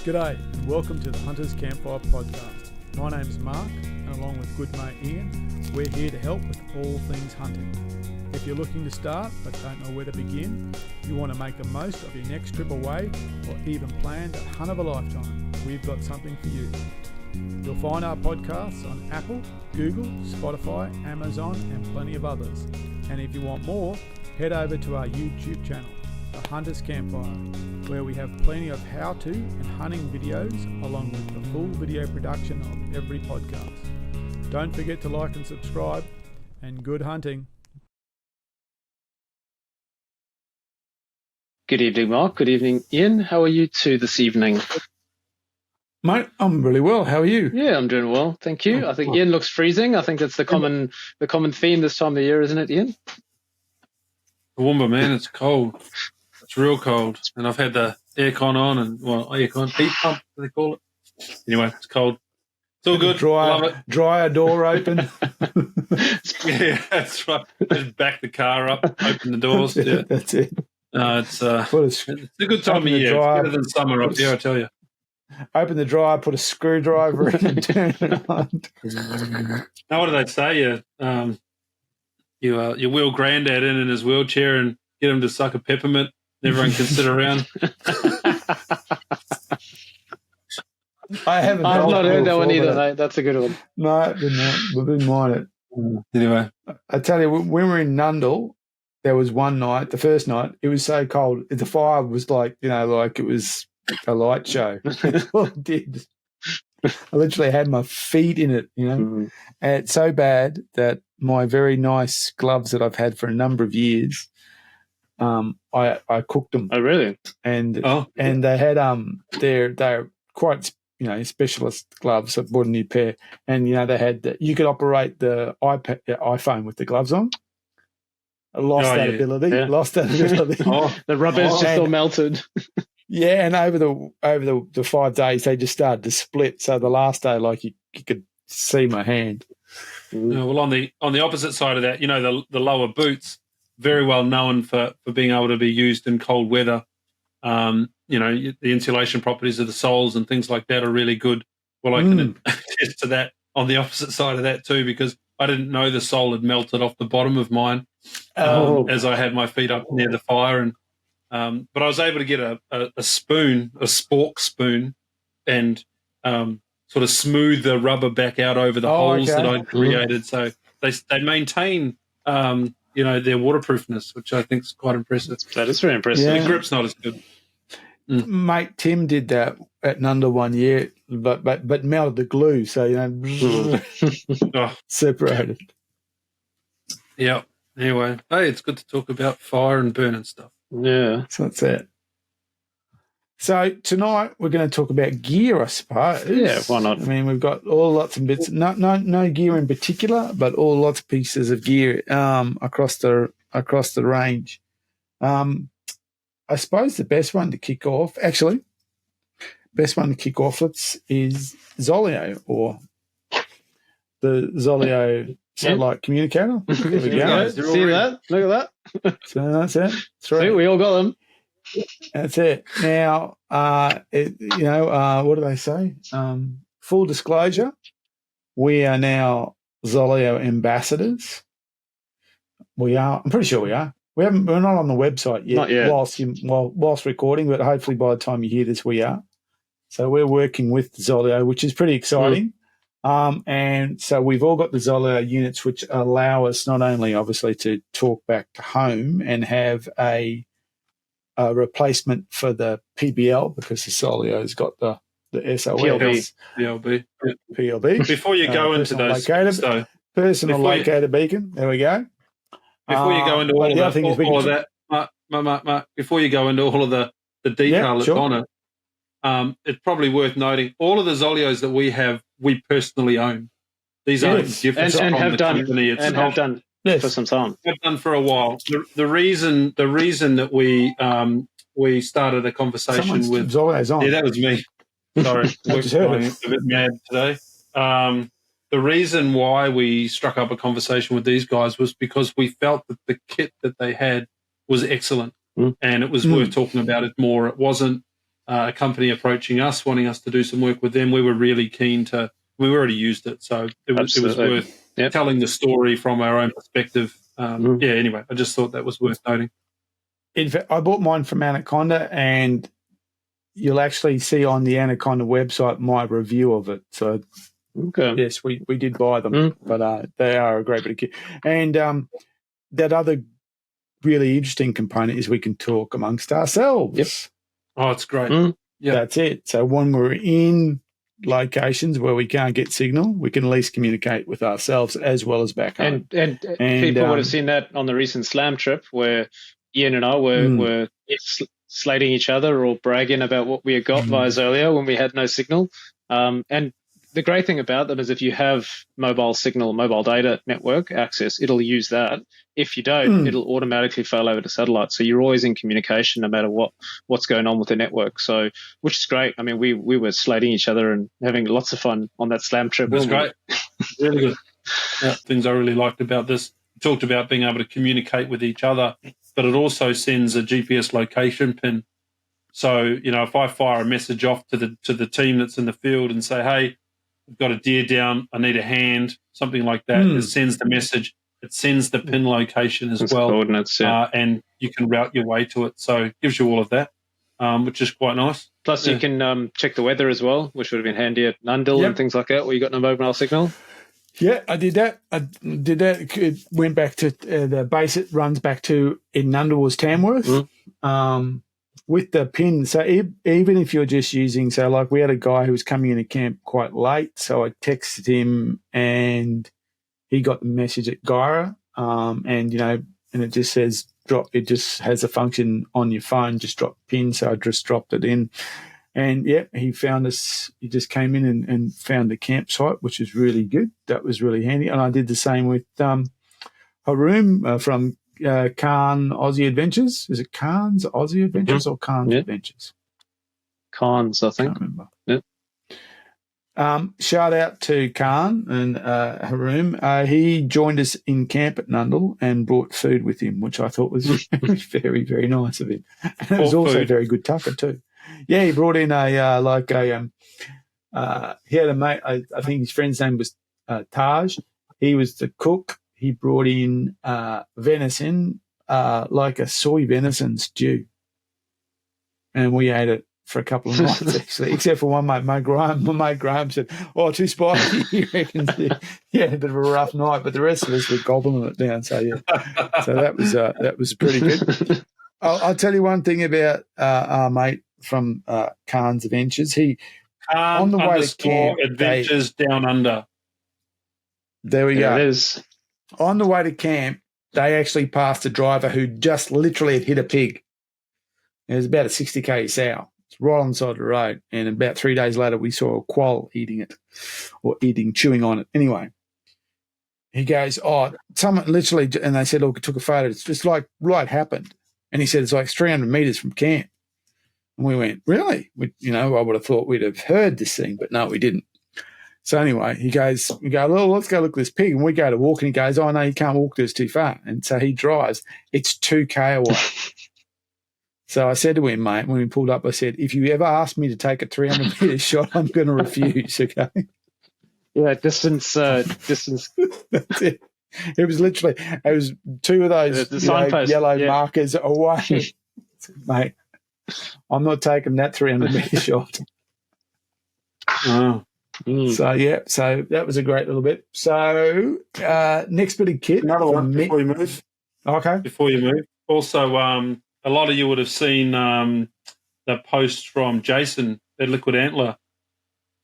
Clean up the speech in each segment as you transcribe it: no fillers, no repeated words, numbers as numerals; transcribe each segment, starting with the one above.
G'day and welcome to the Hunters Campfire podcast. My name's Mark and along with good mate Ian, we're here to help with all things hunting. If you're looking to start but don't know where to begin, you want to make the most of your next trip away or even plan that hunt of a lifetime, we've got something for you. You'll find our podcasts on Apple, Google, Spotify, Amazon and plenty of others. And if you want more, head over to our YouTube channel, The Hunters Campfire, where we have plenty of how-to and hunting videos along with the full video production of every podcast. Don't forget to like and subscribe, and good hunting. Good evening, Mark. Good evening, Ian. How are you two this evening? Mate, I'm really well. How are you? Yeah, I'm doing well. Thank you. I think Ian looks freezing. I think that's the common theme this time of year, isn't it, Ian? Toowoomba, man, it's cold. It's real cold. And I've had the aircon on and, heat pump, what they call it. Anyway, it's cold. It's all good. Love it. Dryer door open. Yeah, that's right. Just back the car up, open the doors. Yeah. That's it. It's a good time of year. It's better than summer up here, I tell you. Open the dryer, put a screwdriver in and turn it on. Now, what do they say? You wheel Grandad in his wheelchair and get him to suck a peppermint. Everyone can sit around. I've not heard that one either, mate. That's a good one. No, didn't mind it. Anyway. I tell you, when we were in Nundle, there was one night, the first night, it was so cold. The fire was like it was a light show. That's all it did. I literally had my feet in it, And it's so bad that my very nice gloves that I've had for a number of years, I cooked them. Oh, really? And they had they're quite specialist gloves. I bought a new pair, and they had you could operate the iPhone with the gloves on. I lost that ability. Yeah. Lost that ability. The rubber's just all melted. Yeah, and over the 5 days they just started to split. So the last day, you could see my hand. Well, on the opposite side of that, the lower boots, very well known for being able to be used in cold weather. The insulation properties of the soles and things like that are really good. Well, I can attest to that on the opposite side of that too, because I didn't know the sole had melted off the bottom of mine as I had my feet up near the fire. And but I was able to get a spork spoon, and sort of smooth the rubber back out over the holes that I'd created. So they maintain their waterproofness, which I think is quite impressive. That is very impressive. Yeah. The grip's not as good. Mate Tim did that at Nunda one year, but melted the glue, so separated. Yeah. Anyway, hey, it's good to talk about fire and burning stuff. Yeah. So that's it. So tonight we're going to talk about gear, I suppose. Yeah, why not? I mean, we've got lots of bits, no gear in particular, but lots of pieces of gear across the range. I suppose the best one to kick off is ZOLEO, or the ZOLEO Satellite communicator. There we go. See that? Look at that. So that's it. See, we all got them. That's it. Now, what do they say? Full disclosure, we are now ZOLEO ambassadors. We are. I'm pretty sure we are. We're not on the website yet. Not yet. Whilst recording, but hopefully by the time you hear this, we are. So we're working with ZOLEO, which is pretty exciting. And so we've all got the ZOLEO units, which allow us not only obviously to talk back to home and have a replacement for the PBL, because the ZOLEO's got the SOS. PLB. Before you go into those, personal locator beacon. There we go. Before you go into all of that, Mark, before you go into all of the detail that's on it, it's probably worth noting all of the ZOLEOs that we have, we personally own. These aren't gifts and from have the done company. and have done for some time. Have done for a while. The reason that we started a conversation with ZOLEO's on. Yeah, that was me. Sorry, we're going a bit mad today. The reason why we struck up a conversation with these guys was because we felt that the kit that they had was excellent, and it was worth talking about it more. It wasn't a company approaching us, wanting us to do some work with them. We were really keen to. We already used it, so it was worth telling the story from our own perspective. Yeah. Anyway, I just thought that was worth noting. In fact, I bought mine from Anaconda, and you'll actually see on the Anaconda website my review of it. So, yes, we did buy them, but they are a great bit of kit. And that other really interesting component is we can talk amongst ourselves. Yep. Oh, it's great. Yeah, that's it. So when we're in locations where we can't get signal, we can at least communicate with ourselves as well as back home. And people would have seen that on the recent Slam trip where Ian and I were slating each other or bragging about what we had got via ZOLEO when we had no signal. And the great thing about them is if you have mobile signal, mobile data network access, it'll use that. If you don't, it'll automatically fail over to satellite. So you're always in communication no matter what's going on with the network. So, which is great. I mean, we were slating each other and having lots of fun on that Slam trip. It was great. Really good. Yeah, things I really liked about this. We talked about being able to communicate with each other, but it also sends a GPS location pin. So, you know, if I fire a message off to the team that's in the field and say, hey, I've got a deer down, I need a hand, something like that, it sends the message. It sends the pin location as well. Coordinates, and you can route your way to it. So it gives you all of that, which is quite nice. Plus, you can check the weather as well, which would have been handy at Nundle and things like that, where you got no mobile signal. Yeah, I did that. It went back to the base. It runs back to in Nundle was Tamworth with the pin. So even if you're just using, so like we had a guy who was coming into camp quite late, so I texted him and he got the message at Gyra, and it just says drop. It just has a function on your phone, just drop pin. So I just dropped it in. And, he found us. He just came in and found the campsite, which is really good. That was really handy. And I did the same with Haroom from Khan Aussie Adventures. Is it Khan's Aussie Adventures or Khan's Adventures? Khan's, I think. I can't remember. Yeah. Shout out to Khan and Haroom. He joined us in camp at Nundle and brought food with him, which I thought was very, very, very nice of him. And it was also very good tucker too. Yeah, he brought in he had a mate, I think his friend's name was Taj. He was the cook. He brought in venison, like a soy venison stew. And we ate it for a couple of nights, actually, except for one mate. My mate Graham said, oh, too spicy. He reckons, a bit of a rough night, but the rest of us were gobbling it down. So, so that was pretty good. I'll tell you one thing about our mate from Khan's Adventures. He on the way to camp, Adventures Down Under. There we go. It is. On the way to camp, they actually passed a driver who just literally had hit a pig. It was about a 60k sow. It's right on the side of the road. And about 3 days later, we saw a quoll eating it or chewing on it. Anyway, he goes, someone literally, and they said, look, it took a photo. It's just like right happened. And he said, it's like 300 metres from camp. And we went, really? I would have thought we'd have heard this thing, but no, we didn't. So anyway, we go, well, let's go look at this pig. And we go to walk, and he goes, oh, no, you can't walk this too far. And so he drives. It's 2K away. So I said to him, mate, when we pulled up, I said, if you ever ask me to take a 300-metre shot, I'm going to refuse, okay? Yeah, distance. That's it. It was literally, two of those yellow markers away. Mate, I'm not taking that 300-metre shot. Oh. So that was a great little bit. So next bit of kit. Another one before you move. Okay. Before you move. Also, a lot of you would have seen the post from Jason at Liquid Antler.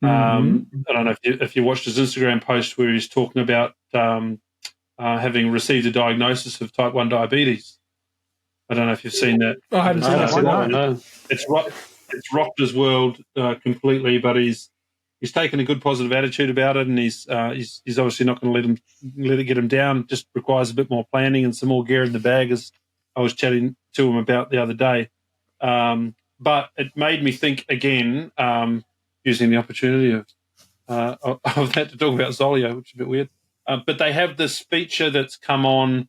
I don't know if you watched his Instagram post where he's talking about having received a diagnosis of type 1 diabetes. I don't know if you've seen that. I haven't seen that. No. It's rocked his world completely, but he's taken a good positive attitude about it, and he's obviously not going to let it get him down. It just requires a bit more planning and some more gear in the bag, as I was chatting to him about the other day. But it made me think again, using the opportunity of that to talk about ZOLEO, which is a bit weird. But they have this feature that's come on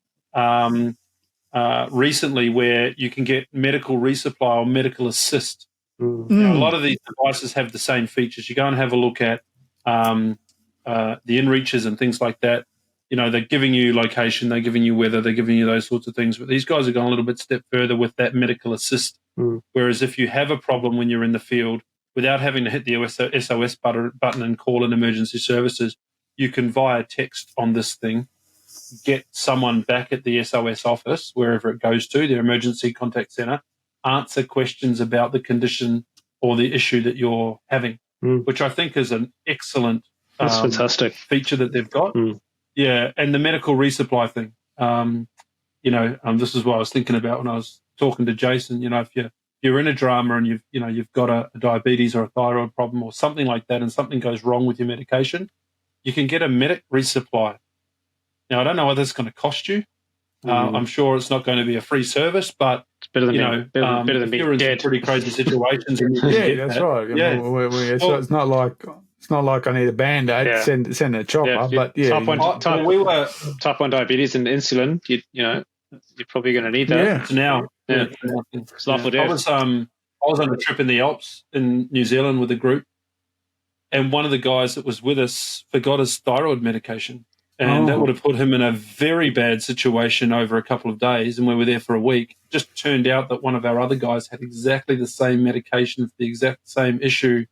recently where you can get medical resupply or medical assist Now, a lot of these devices have the same features. You go and have a look at the inReaches and things like that. You know, they're giving you location, they're giving you weather, they're giving you those sorts of things. But these guys are going a little bit step further with that medical assist. Whereas if you have a problem when you're in the field, without having to hit the SOS button and call in emergency services, you can, via text on this thing, get someone back at the SOS office, wherever it goes to, their emergency contact centre, answer questions about the condition or the issue that you're having, which I think is an excellent That's fantastic feature that they've got. Yeah, and the medical resupply thing. This is what I was thinking about when I was talking to Jason. You know, if you're in a drama and you've got a diabetes or a thyroid problem or something like that, and something goes wrong with your medication, you can get a medic resupply. Now, I don't know whether it's going to cost you. I'm sure it's not going to be a free service, but it's better than better than you're in some pretty crazy situations. And that's right. It's not like I need a Band-Aid, send a chopper, but type 1 diabetes and insulin. You're probably going to need that. It's life or death. I was on a trip in the Alps in New Zealand with a group, and one of the guys that was with us forgot his thyroid medication. And that would have put him in a very bad situation over a couple of days, and we were there for a week. Just turned out that one of our other guys had exactly the same medication for the exact same issue,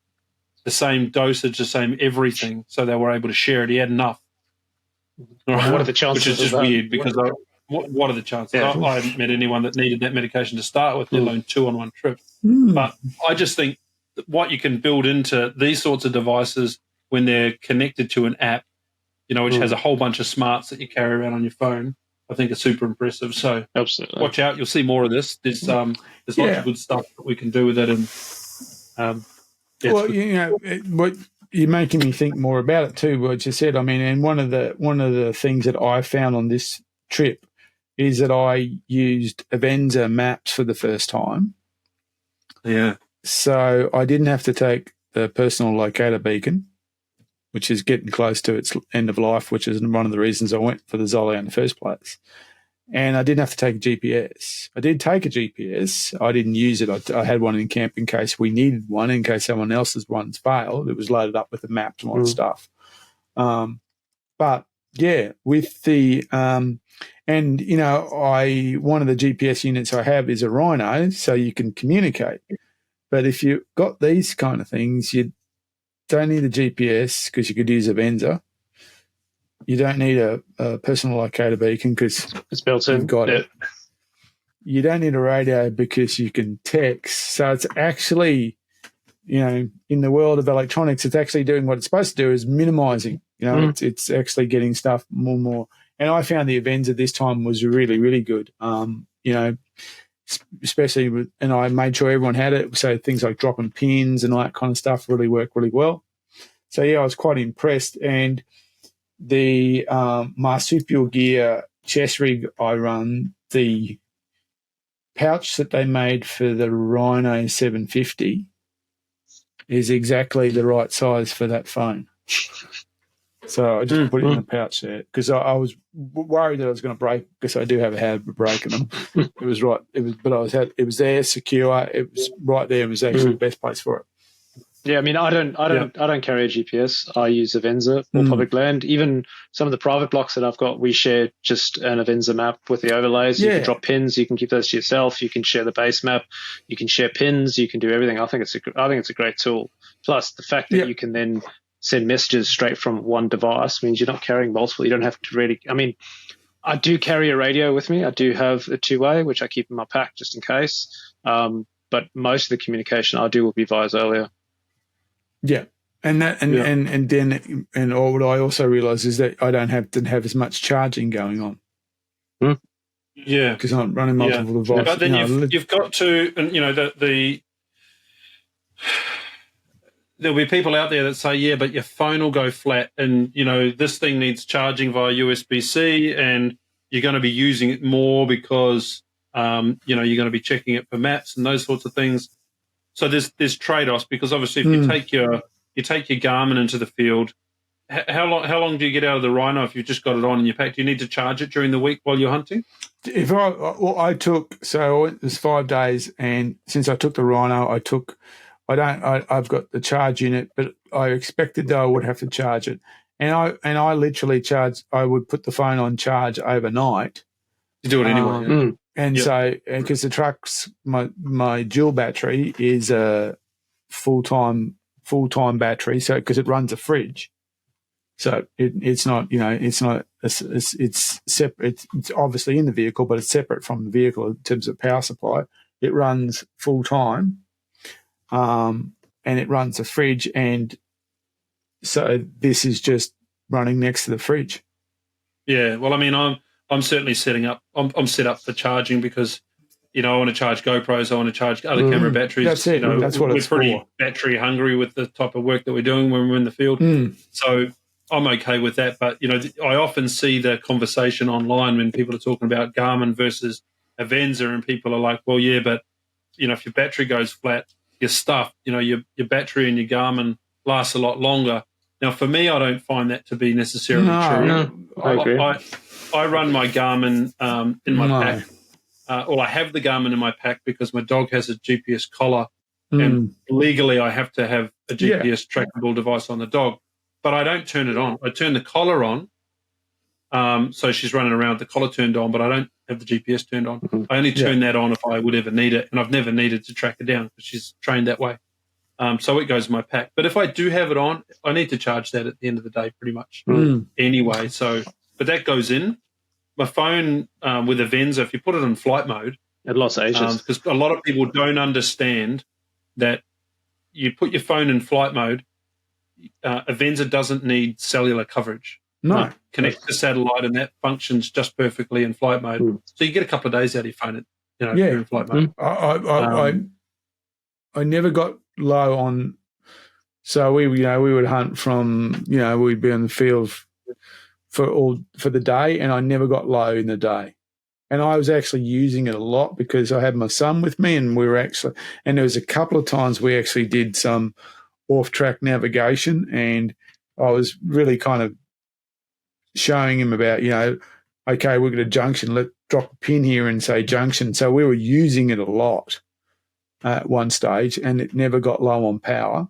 the same dosage, the same everything, so they were able to share it. He had enough. What are the chances? Which is just weird, because what are the chances? Yeah. I hadn't met anyone that needed that medication to start with, let alone 2 on one trip. But I just think that what you can build into these sorts of devices when they're connected to an app, which has a whole bunch of smarts that you carry around on your phone, I think is super impressive. So absolutely, watch out. You'll see more of this. There's lots of good stuff that we can do with it. And what you're making me think more about it too, what you said. I mean, and one of the things that I found on this trip is that I used Avenza maps for the first time. Yeah. So I didn't have to take the personal locator beacon, which is getting close to its end of life, which is one of the reasons I went for the ZOLEO in the first place. And I didn't have to take a GPS. I did take a GPS. I didn't use it. I had one in camp in case we needed one, in case someone else's ones failed. It was loaded up with the maps and all that stuff. But, yeah, with the one of the GPS units I have is a Rhino, so you can communicate. But if you've got these kind of things, you don't need a GPS because you could use Avenza. You don't need a personal locator beacon because it's built in. You've got it. You don't need a radio because you can text. So it's actually, in the world of electronics, it's actually doing what it's supposed to do, is minimizing. It's actually getting stuff more and more. And I found the Avenza this time was really, really good. Especially with, and I made sure everyone had it. So things like dropping pins and all that kind of stuff really work really well. So yeah, I was quite impressed. And the marsupial gear chest rig I run, the pouch that they made for the Rhino 750 is exactly the right size for that phone. So I just put it in the pouch there because I was worried that I was going to break, because I do have a habit of breaking them. It was right. It was there, secure. It was right there. It was actually the best place for it. Yeah, I mean, I don't carry a GPS. I use Avenza or public land. Even some of the private blocks that I've got, we share just an Avenza map with the overlays. You can drop pins. You can keep those to yourself. You can share the base map. You can share pins. You can do everything. I think it's a great tool. Plus, the fact that you can then send messages straight from one device means you're not carrying multiple. You don't have to really. I mean, I do carry a radio with me. I do have a 2-way, which I keep in my pack just in case. But most of the communication I do will be via ZOLEO. Yeah, and what I also realise is that I don't have to have as much charging going on. Yeah, because I'm running multiple devices. But then you've got to, and there'll be people out there that say, yeah, but your phone will go flat, and this thing needs charging via USB-C, and you're going to be using it more because you're going to be checking it for maps and those sorts of things. So there's trade-offs, because obviously if you take your Garmin into the field, how long do you get out of the Rhino if you've just got it on in your pack? Do you need to charge it during the week while you're hunting? It was 5 days, and since I took the Rhino, I've got the charge unit, but I expected that I would have to charge it. And I literally I would put the phone on charge overnight. You do it anyway. And so, because the truck's, my dual battery is a full-time battery, so because it runs a fridge. So it's not, it's separate. It's obviously in the vehicle, but it's separate from the vehicle in terms of power supply. It runs full time, and it runs a fridge, and so this is just running next to the fridge. Yeah, well, I mean, I'm certainly setting up. I'm set up for charging because, I want to charge GoPros. I want to charge other camera batteries. That's it. That's what it's for. We're pretty battery hungry with the type of work that we're doing when we're in the field. So I'm okay with that. But, I often see the conversation online when people are talking about Garmin versus Avenza, and people are like, well, yeah, but, if your battery goes flat, your stuff, your battery and your Garmin lasts a lot longer. Now, for me, I don't find that to be necessarily true. No, I agree. I run my Garmin in my pack. I have the Garmin in my pack because my dog has a GPS collar, and legally I have to have a GPS trackable device on the dog. But I don't turn it on. I turn the collar on, so she's running around with the collar turned on, but I don't have the GPS turned on. I only turn that on if I would ever need it, and I've never needed to track her down because she's trained that way. So it goes in my pack. But if I do have it on, I need to charge that at the end of the day pretty much anyway. But that goes in. My phone with Avenza, if you put it in flight mode, it lost ages. Because a lot of people don't understand that you put your phone in flight mode, Avenza doesn't need cellular coverage. No. Connect to satellite, and that functions just perfectly in flight mode. So you get a couple of days out of your phone if you're in flight mode. I never got low on. So we would hunt from, we'd be in the field for the day, and I never got low in the day. And I was actually using it a lot because I had my son with me, and and there was a couple of times we actually did some off-track navigation, and I was really kind of showing him about, okay, we've got a junction, let's drop a pin here and say junction. So we were using it a lot at one stage, and it never got low on power.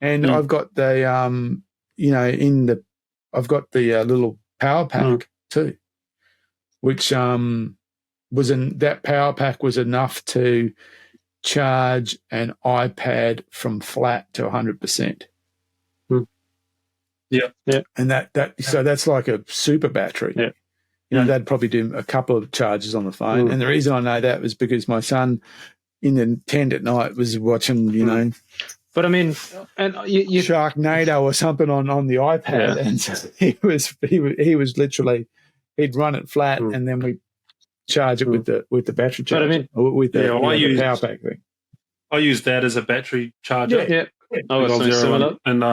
And I've got the, I've got the little power pack too, which that power pack was enough to charge an iPad from flat to 100%. Yeah. And so that's like a super battery. Yeah. That'd probably do a couple of charges on the phone. And the reason I know that was because my son in the tent at night was watching, But I mean, and you Sharknado or something on the iPad, and so he was literally, he'd run it flat, and then we charge it with the battery charger. But I mean, with the power pack thing. I use that as a battery charger. Yeah. I've got something similar, and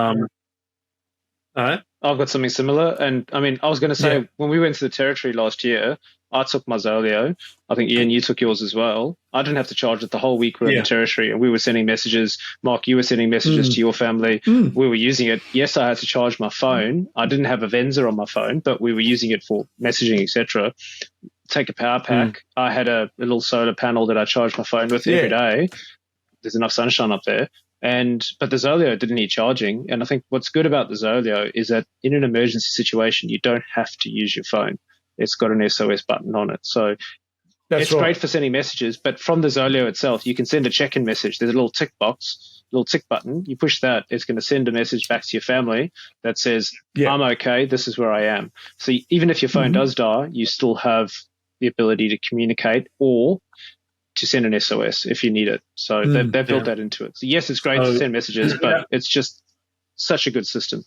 I've got something similar. And I mean, I was going to say when we went to the territory last year, I took my ZOLEO. I think, Ian, you took yours as well. I didn't have to charge it the whole week we were in the territory, and we were sending messages. Mark, you were sending messages to your family. We were using it. Yes, I had to charge my phone. I didn't have a Avenza on my phone, but we were using it for messaging, etc. Take a power pack. I had a little solar panel that I charged my phone with every day. There's enough sunshine up there. But the ZOLEO didn't need charging. And I think what's good about the ZOLEO is that in an emergency situation, you don't have to use your phone. It's got an SOS button on it. So it's great for sending messages. But from the ZOLEO itself, you can send a check-in message. There's a little tick box, little tick button. You push that, it's going to send a message back to your family that says, I'm okay, this is where I am. So even if your phone does die, you still have the ability to communicate or to send an SOS if you need it. So they've built that into it. So yes, it's great to send messages, but it's just such a good system.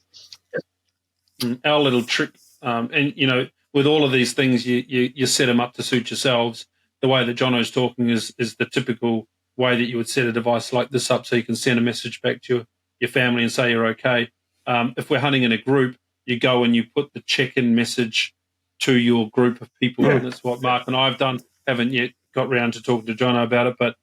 Our little trick, and with all of these things, you set them up to suit yourselves. The way that Jono's talking is the typical way that you would set a device like this up so you can send a message back to your family and say you're okay. If we're hunting in a group, you go and you put the check-in message to your group of people. And that's what Mark and I have done. Haven't yet got round to talking to Jono about it, but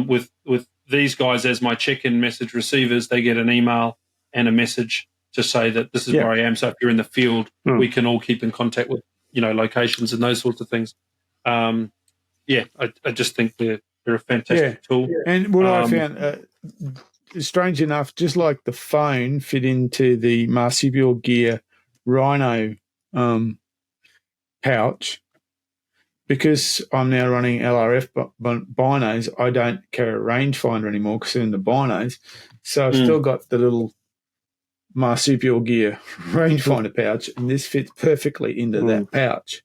with these guys as my check-in message receivers, they get an email and a message to say that this is where I am. So if you're in the field, we can all keep in contact with, locations and those sorts of things. I just think they're a fantastic tool. And what I found, strange enough, just like the phone fit into the marsupial gear Rhino pouch, because I'm now running LRF binos, I don't carry a rangefinder anymore because they're in the binos. So I've still got the little marsupial gear rangefinder pouch, and this fits perfectly into that pouch.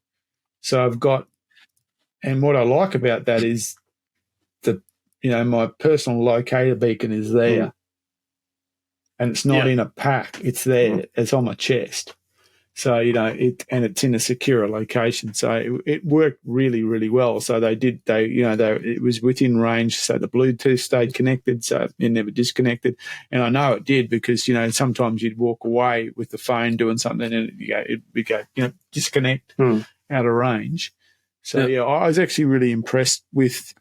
So I've got, and what I like about that is my personal locator beacon is there, and it's not in a pack. It's there. It's on my chest. So, it's in a secure location. So it worked really, really well. So it was within range. So the Bluetooth stayed connected. So it never disconnected. And I know it did because, sometimes you'd walk away with the phone doing something and it'd go, disconnect out of range. So, I was actually really impressed with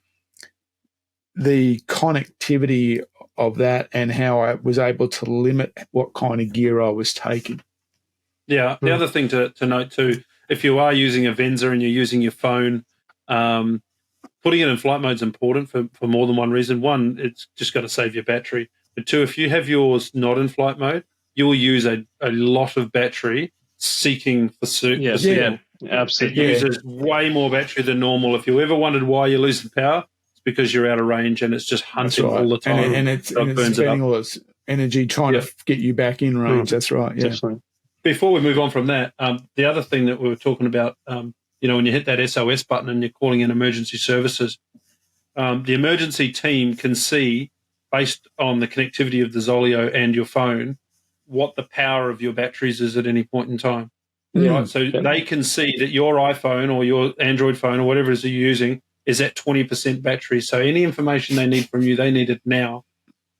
the connectivity of that and how I was able to limit what kind of gear I was taking. Yeah, the other thing to note too, if you are using a Venza and you're using your phone, putting it in flight mode is important for more than one reason. One, it's just got to save your battery. But two, if you have yours not in flight mode, you will use a lot of battery seeking for signal. Yeah, absolutely. It uses way more battery than normal. If you ever wondered why you're losing power, it's because you're out of range and it's just hunting all the time. And it's spending all its energy trying to get you back in range. That's right, yeah. Definitely. Before we move on from that, the other thing that we were talking about, when you hit that SOS button and you're calling in emergency services, the emergency team can see, based on the connectivity of the ZOLEO and your phone, what the power of your batteries is at any point in time. Right? So they can see that your iPhone or your Android phone or whatever it is you're using is at 20% battery. So any information they need from you, they need it now.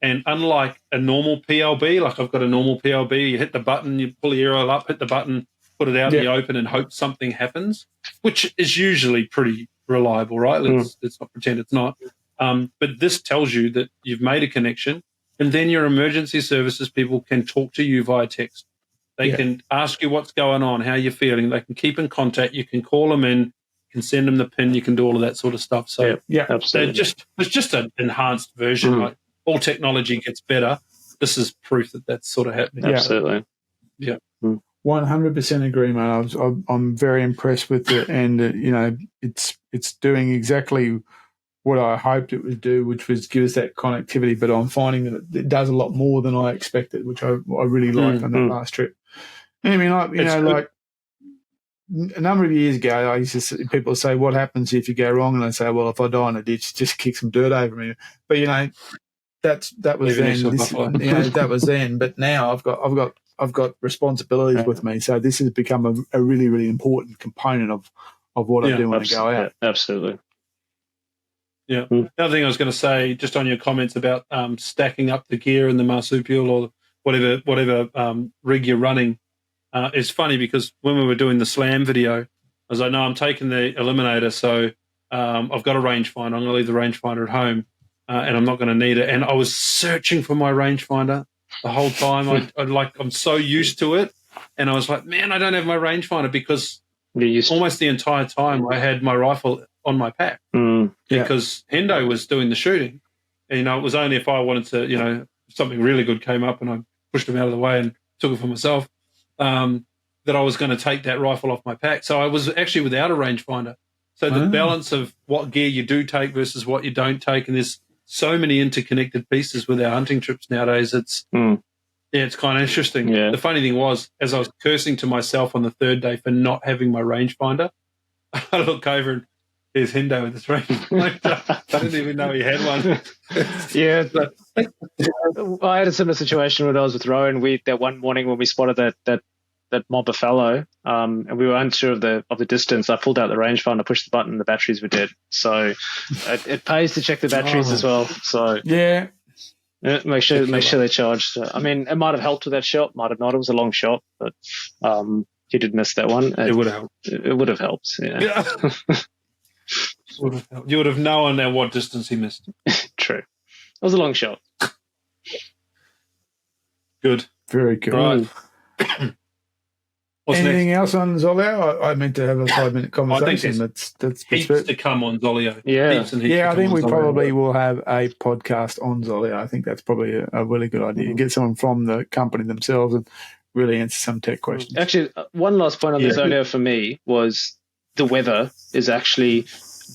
And unlike a normal PLB, like I've got a normal PLB, you hit the button, you pull the air oil up, hit the button, put it out in the open and hope something happens, which is usually pretty reliable, right? Let's not pretend it's not. But this tells you that you've made a connection, and then your emergency services people can talk to you via text. They can ask you what's going on, how you're feeling. They can keep in contact. You can call them in, you can send them the PIN, you can do all of that sort of stuff. So absolutely. It's just an enhanced version, like, all technology gets better. This is proof that that's sort of happening. Absolutely. Yeah. 100% agree, mate. I'm very impressed with it, and it's doing exactly what I hoped it would do, which was give us that connectivity. But I'm finding that it does a lot more than I expected, which I really liked on that last trip. And I mean, like a number of years ago, I used to see people say, "What happens if you go wrong?" And I say, "Well, if I die in a ditch, just kick some dirt over me." But that was then. That was then. But now I've got responsibilities with me, so this has become a really, really important component of what I do when I go out. Absolutely. Yeah. The other thing I was going to say, just on your comments about stacking up the gear in the marsupial or whatever rig you're running, it's funny because when we were doing the SLAM video, I was like, no, I'm taking the eliminator, so I've got a rangefinder. I'm going to leave the rangefinder at home. And I'm not going to need it. And I was searching for my rangefinder the whole time. I'm so used to it. And I was like, man, I don't have my rangefinder because almost the entire time I had my rifle on my pack because Hendo was doing the shooting. And, it was only if I wanted to, if something really good came up and I pushed him out of the way and took it for myself, that I was going to take that rifle off my pack. So I was actually without a rangefinder. So the balance of what gear you do take versus what you don't take, and there's so many interconnected pieces with our hunting trips nowadays. It's it's kind of interesting. Yeah. The funny thing was, as I was cursing to myself on the third day for not having my rangefinder, I look over and there's Hendo with his rangefinder. I didn't even know he had one. I had a similar situation when I was with Rowan. That one morning when we spotted that mob of fallow, and we were unsure of the distance. I pulled out the rangefinder, pushed the button, and the batteries were dead. So it pays to check the batteries as well. So make sure they're charged. I mean, it might have helped with that shot, might have not. It was a long shot, but he did miss that one. It would have helped. It would have helped. Yeah. You would have known at what distance he missed. True. It was a long shot. Good. Very cool. Right. What's Anything next? else on ZOLEO? I meant to have a 5-minute conversation. That's heaps to come on ZOLEO. Yeah. Heaps and heaps yeah, I think we on ZOLEO. probably will have a podcast on ZOLEO. I think that's probably a really good idea. Mm-hmm. Get someone from the company themselves and really answer some tech questions. Actually, one last point on the ZOLEO for me was the weather is actually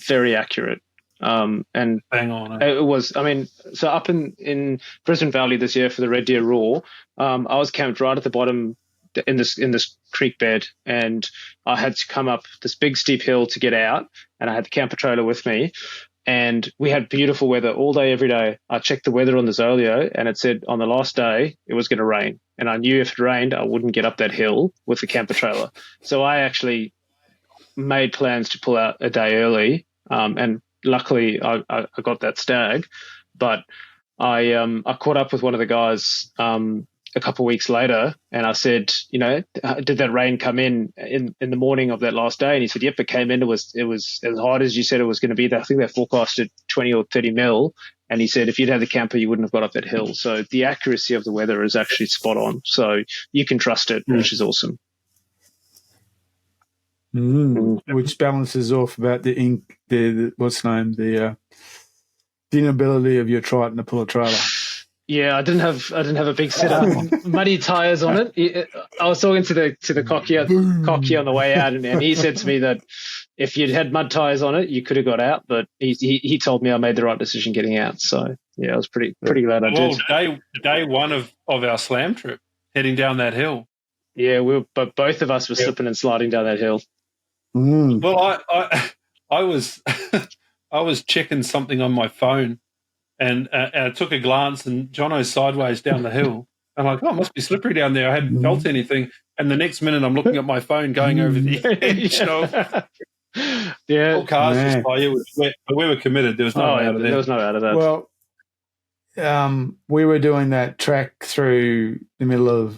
very accurate. And bang on. It was, I mean, so up in Brisbane Valley this year for the Red Deer Roar, I was camped right at the bottom in this creek bed, and I had to come up this big steep hill to get out, and I had the camper trailer with me, and we had beautiful weather all day, every day. I checked the weather on the ZOLEO, and it said on the last day it was going to rain, and I knew if it rained, I wouldn't get up that hill with the camper trailer. So I actually made plans to pull out a day early, and luckily I got that stag, but I caught up with one of the guys a couple of weeks later, and I said, you know, did that rain come in the morning of that last day? And he said, yep, it came in. It was as hard as you said it was going to be. I think they forecasted 20 or 30 mil. And he said, if you'd had the camper, you wouldn't have got up that hill. So the accuracy of the weather is actually spot on. So you can trust it, which is awesome. Which balances off about the inability of your Triton to pull a trailer. Yeah, I didn't have a big setup, muddy tires on it. I was talking to the cocky on the way out, and he said to me that if you'd had mud tires on it, you could have got out. But he told me I made the right decision getting out. So yeah, I was pretty glad I did. Day one of our slam trip, heading down that hill. Yeah, but both of us were slipping and sliding down that hill. Well, I was I was checking something on my phone. And I took a glance, and Jono's sideways down the hill. I'm like, oh, it must be slippery down there. I hadn't felt anything. And the next minute, I'm looking at my phone going over the edge. All cars just by you. But we were committed. There was no out of that. There was no out of that. Well, we were doing that track through the middle of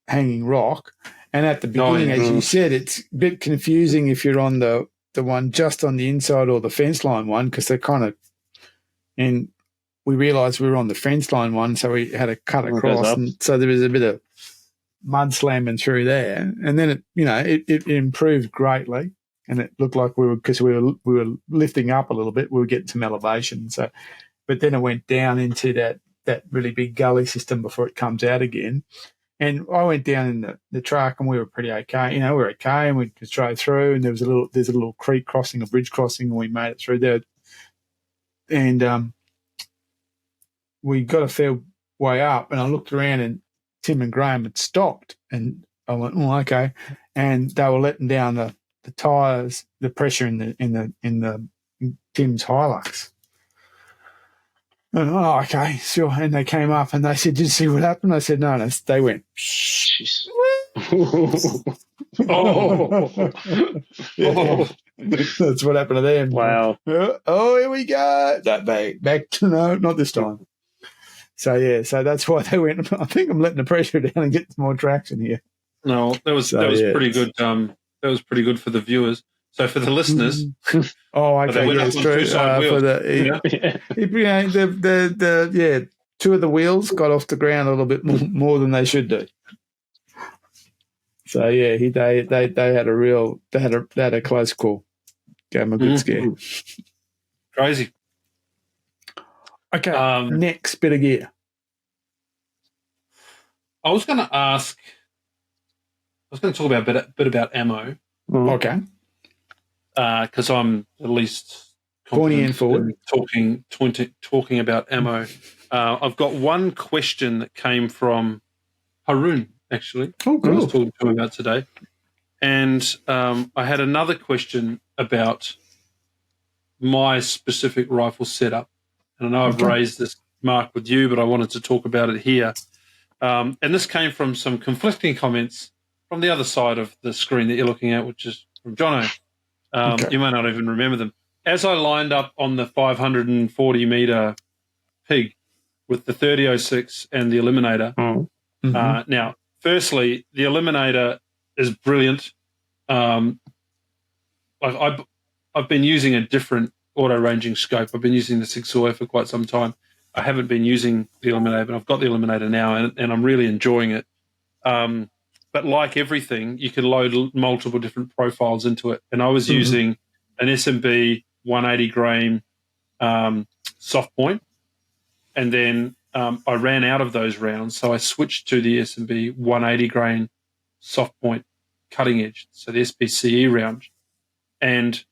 Hanging Rock. And at the beginning, as you said, it's a bit confusing if you're on the one just on the inside or the fence line one, because they're kind of, and we realised we were on the fence line one, so we had to cut across, and so there was a bit of mud slamming through there. And then it improved greatly, and it looked like we were lifting up a little bit. We were getting some elevation. So, but then it went down into that really big gully system before it comes out again. And I went down in the truck, and we were pretty okay. We were okay, and we just drove through. And there's a little creek crossing, a bridge crossing, and we made it through there. And we got a fair way up, and I looked around, and Tim and Graham had stopped, and I went, "Oh, okay." And they were letting down the tires, the pressure in the Tim's Hilux. And, oh, okay, sure. And they came up, and they said, "Did you see what happened?" I said, "No." They went, yeah. That's what happened to them. Wow. Oh, here we go. That back to no, not this time. So yeah, so that's why they went. I think I'm letting the pressure down and get some more traction here. No, that was pretty good. That was pretty good for the viewers. So for the listeners, oh, okay, yeah, it's true. For the two of the wheels got off the ground a little bit more than they should do. So yeah, they had a close call. Gave them a good scare. Crazy. Okay, next bit of gear. I was going to talk about a bit about ammo. Okay. Because I'm at least pointy and forward talking about ammo. I've got one question that came from Haroon, actually. Oh, cool. I was talking to him about today. And I had another question about my specific rifle setup. And I know I've raised this, Mark, with you, but I wanted to talk about it here. And this came from some conflicting comments from the other side of the screen that you're looking at, which is from Jono. You may not even remember them. As I lined up on the 540-metre pig with the 30-06 and the Eliminator, now, firstly, the Eliminator is brilliant. I've been using a different auto-ranging scope. I've been using the 6OE for quite some time. I haven't been using the Eliminator, but I've got the Eliminator now, and I'm really enjoying it. But like everything, you can load multiple different profiles into it. And I was using an S&B 180 grain soft point, and then I ran out of those rounds, so I switched to the S&B 180 grain soft point cutting edge, so the SPCE round. And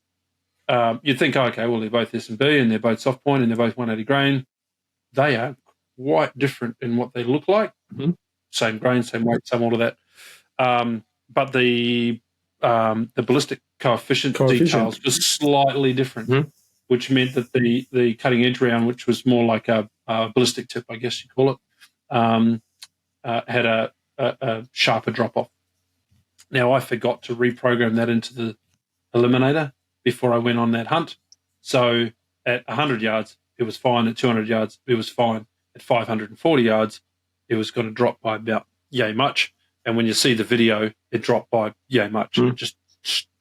you'd think, okay, well, they're both S&B and they're both soft point and they're both 180 grain. They are quite different in what they look like. Same grain, same weight, same all of that. But the ballistic coefficient details were slightly different, which meant that the cutting edge round, which was more like a ballistic tip, I guess you call it, had a sharper drop off. Now, I forgot to reprogram that into the Eliminator before I went on that hunt. So at 100 yards, it was fine. At 200 yards, it was fine. At 540 yards, it was going to drop by about yay much. And when you see the video, it dropped by yay much, just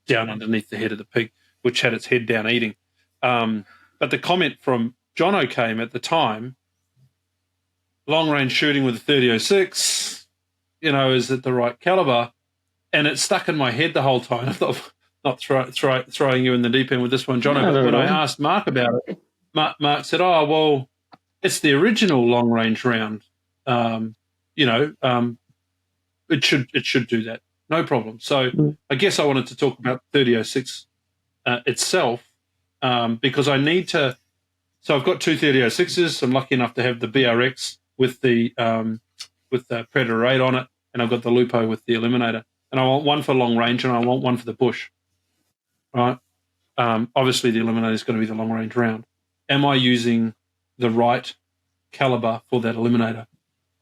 down underneath the head of the pig, which had its head down eating. But the comment from Jono came at the time, long-range shooting with a 30-06, is it the right caliber? And it stuck in my head the whole time. I thought, not throwing you in the deep end with this one, Jono, but when I asked Mark about it, Mark said, oh, well, it's the original long-range round. It should do that. No problem. So I guess I wanted to talk about 30-06 itself because I need to. So I've got two 30-06s. I'm lucky enough to have the BRX with the Predator 8 on it, and I've got the Lupo with the Eliminator. And I want one for long range, and I want one for the bush. Right? Obviously, the Eliminator is going to be the long range round. Am I using the right caliber for that Eliminator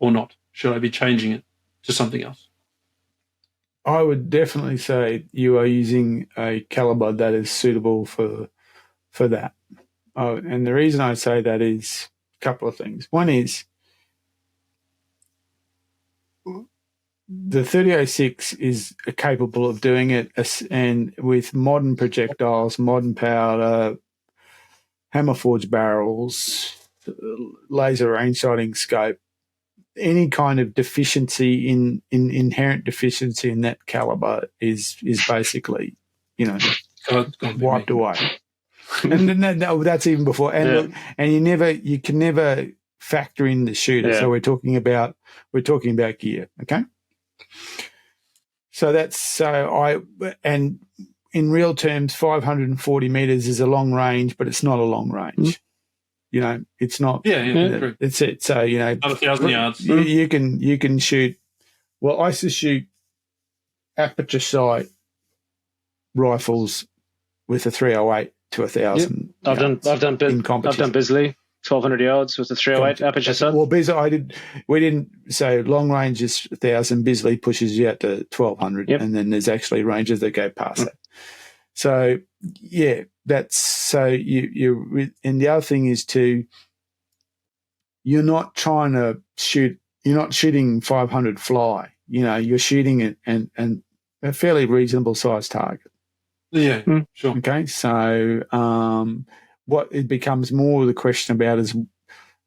or not? Should I be changing it to something else? I would definitely say you are using a caliber that is suitable for that. And the reason I say that is a couple of things. One is the 30-06 is capable of doing it, and with modern projectiles, modern powder, hammer forged barrels, laser range sighting scope, any kind of deficiency in inherent deficiency in that caliber is basically, wiped away. And that's even before. And you can never factor in the shooter. Yeah. So we're talking about gear. Okay. And in real terms, 540 meters is a long range, but it's not a long range. It's not. Yeah. It's it. So not 1,000 yards. You can shoot. Well, I used to shoot aperture sight rifles with a 308 to 1,000. I've done Bisley 1,200 yards with a 308 aperture sight. Well, Bisley, we didn't say long range is 1,000. Bisley pushes you out to 1,200, and then there's actually ranges that go past that. So that's so you. And the other thing is you're not trying to shoot. You're not shooting 500 fly. You're shooting it and a fairly reasonable sized target. Yeah, sure. Okay, so what it becomes more the question about is,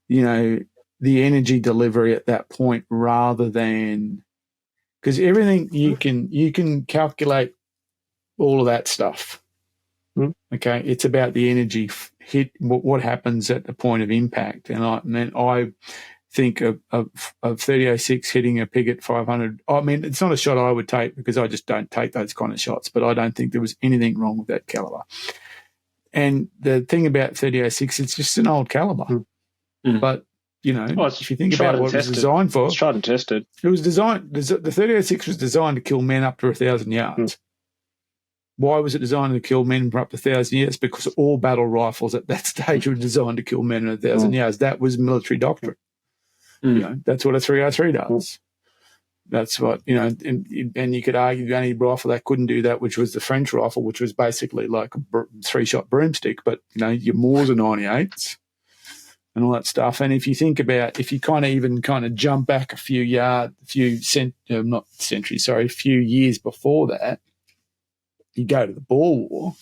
the energy delivery at that point rather than because everything you can calculate all of that stuff. Okay, it's about the energy hit, what happens at the point of impact, and I think of 30-06 hitting a pig at 500. I mean, it's not a shot I would take because I just don't take those kind of shots, but I don't think there was anything wrong with that caliber. And the thing about 30-06, it's just an old caliber. But, if you think about what it was designed for. It's tried and tested. It was designed, the 30-06 was designed to kill men up to 1,000 yards. Why was it designed to kill men for up to 1,000 yards? Because all battle rifles at that stage were designed to kill men at 1,000 yards. That was military doctrine. That's what a 303 does. That's what, and you could argue the only rifle that couldn't do that, which was the French rifle, which was basically like a 3-shot broomstick, but, your Moors are 98s and all that stuff. And if you think about, if you kind of jump back a few years before that, you go to the Boer War.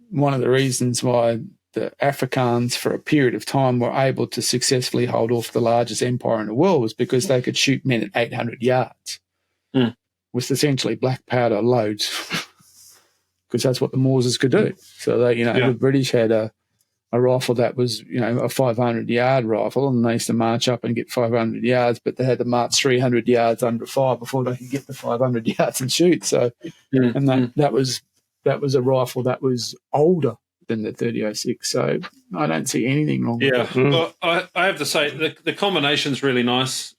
One of the reasons why the Afrikaans for a period of time were able to successfully hold off the largest empire in the world was because they could shoot men at 800 yards with essentially black powder loads, because that's what the Mauses could do. So they, the British had a rifle that was, a 500-yard rifle, and they used to march up and get 500 yards, but they had to march 300 yards under fire before they could get the 500 yards and shoot. So, and that was a rifle that was older than the 30-06. So I don't see anything wrong with it. Well, I have to say the combination's really nice.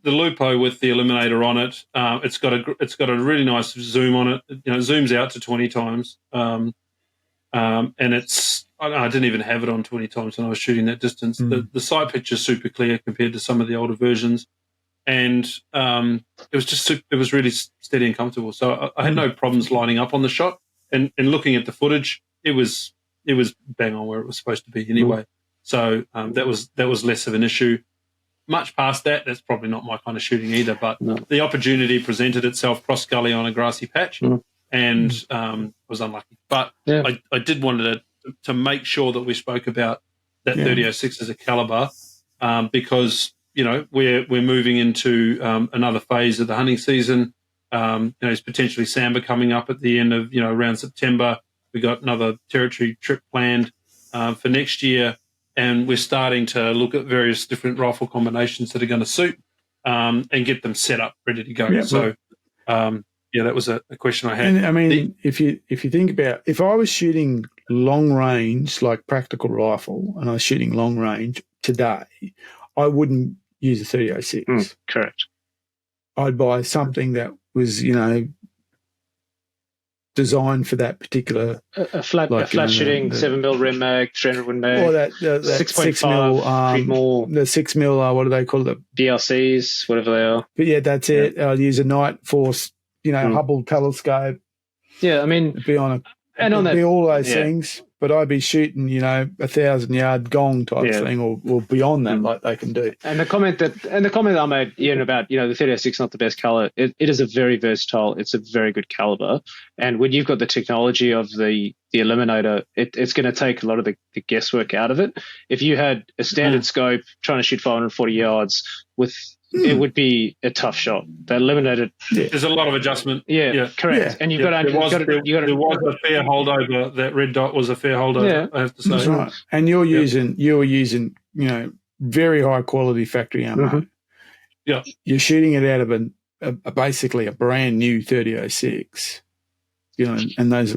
The Lupo with the Eliminator on it. It's got a really nice zoom on it. It zooms out to 20 times. And I didn't even have it on 20 times when I was shooting that distance. The sight picture's super clear compared to some of the older versions, and it was really steady and comfortable. So I had no problems lining up on the shot, and looking at the footage, it was bang on where it was supposed to be anyway. So that was less of an issue. Much past that, that's probably not my kind of shooting either. But the opportunity presented itself cross gully on a grassy patch, and was unlucky. But I did want to make sure that we spoke about that 30-06 as a caliber, because we're moving into another phase of the hunting season. There's potentially Samba coming up at the end of around September. We got another territory trip planned for next year, and we're starting to look at various different rifle combinations that are going to suit and get them set up ready to go. That was a question I had. And I mean, if you think about, if I was shooting long range, like practical rifle, and I was shooting long range today, I wouldn't use a 30-06. Correct. I'd buy something that was, designed for that particular a flat shooting 7mm Rem mag, 300 Win mag, or that 6.5 more, the 6mm. What do they call it? BRCs, whatever they are. But yeah, that's it. I'd use a Night Force, Hubble telescope. Yeah, I mean, be on all those things. But I'd be shooting, a 1,000-yard gong type thing, or beyond that, like they can do. And the comment I made, Ian, about the 30-06 not the best color. It is a very versatile. It's a very good caliber, and when you've got the technology of the Eliminator, it's going to take a lot of the guesswork out of it. If you had a standard scope trying to shoot 540 yards with it would be a tough shot. The Eliminator, there's a lot of adjustment. Yeah, correct. Yeah. And you've got to. There was a fair holdover. That red dot was a fair holdover. I have to say. That's right. And you were using very high quality factory ammo. Yeah, you're shooting it out of basically a brand new 30-06. And those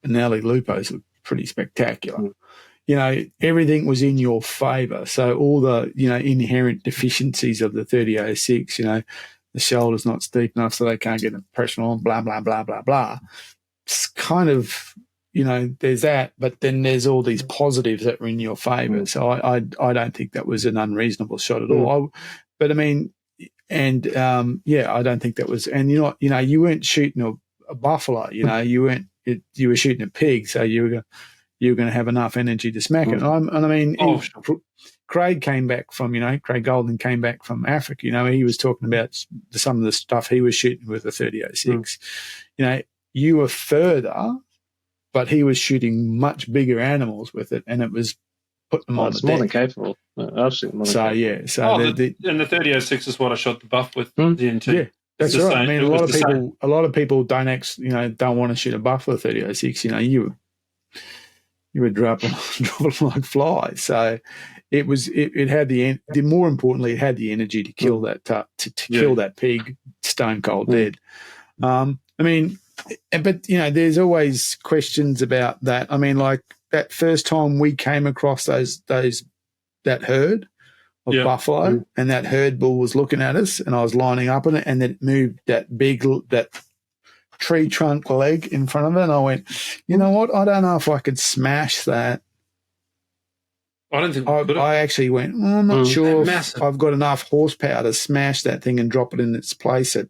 Benelli Lupos are pretty spectacular. Everything was in your favour. So all the, inherent deficiencies of the 30-06, the shoulder's not steep enough so they can't get the pressure on, blah, blah, blah, blah, blah. It's kind of, there's that, but then there's all these positives that were in your favour. So I don't think that was an unreasonable shot at all. I don't think that was, and you weren't shooting a buffalo, you were shooting a pig, so you were going to have enough energy to smack it. Craig came back from, Craig Golden came back from Africa. He was talking about some of the stuff he was shooting with the 30-06. You were further, but he was shooting much bigger animals with it, and it was putting them on the deck. More than capable. Absolutely. And the 30-06 is what I shot the buff with DNT. Yeah. That's right. I mean, a lot of people don't don't want to shoot a buff with a 30-06. You would drop them like flies. So it had more importantly, it had the energy to kill that kill that pig stone cold dead. There's always questions about that. I mean, like that first time we came across that herd of buffalo, and that herd bull was looking at us, and I was lining up on it, and then it moved that tree trunk leg in front of it, and I went, you know what? I don't know if I could smash that. I don't think I actually went, I'm not sure if I've got enough horsepower to smash that thing and drop it in its place at,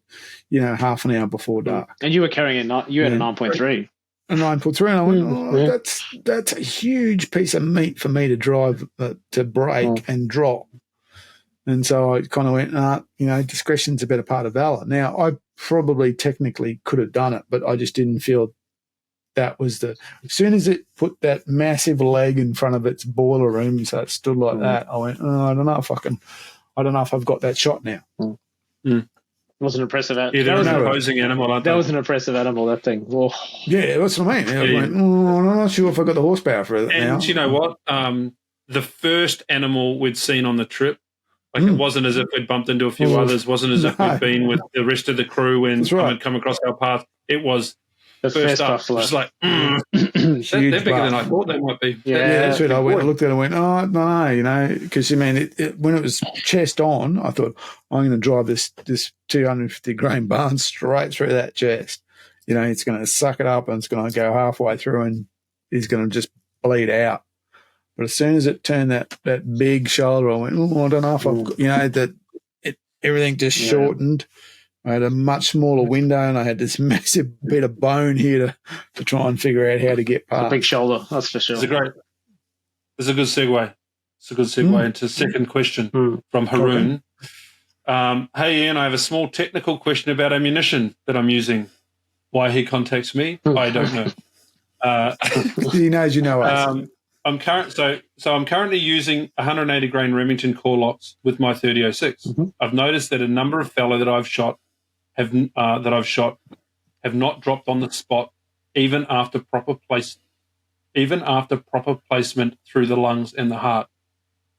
half an hour before dark. And you were carrying you had a 9.3. A 9.3, and I went, that's a huge piece of meat for me to drive, to break and drop. And so I kind of went, discretion's a better part of valor. Now, I probably technically could have done it, but I just didn't feel that was as soon as it put that massive leg in front of its boiler room, so it stood like that, I went, I don't know if I've got that shot now. It was an impressive animal. That was an imposing animal. That was an impressive animal, that thing. Whoa. Yeah, that's what I mean. I went, I'm not sure if I got the horsepower for it now. And you know what? The first animal we'd seen on the trip, like it wasn't as if we'd bumped into a few others, wasn't as if we'd been with the rest of the crew and had come across our path. It was the first up. It was like, they're bigger than I thought they might be. Yeah, that's right. I looked at it and went, oh, no, because, when it was chest on, I thought, I'm going to drive this 250 grain barn straight through that chest. It's going to suck it up and it's going to go halfway through and he's going to just bleed out. But as soon as it turned that big shoulder, I went, I don't know if I've got, everything just shortened. I had a much smaller window and I had this massive bit of bone here to try and figure out how to get past. A big shoulder, that's for sure. It's a good segue. It's a good segue into the second question from Haroon. Okay. Hey, Ian, I have a small technical question about ammunition that I'm using. Why he contacts me, I don't know. He knows you know us. I'm currently using 180 grain Remington core locks with my 3006. I've noticed that a number of fellow that I've shot have not dropped on the spot even after proper placement through the lungs and the heart.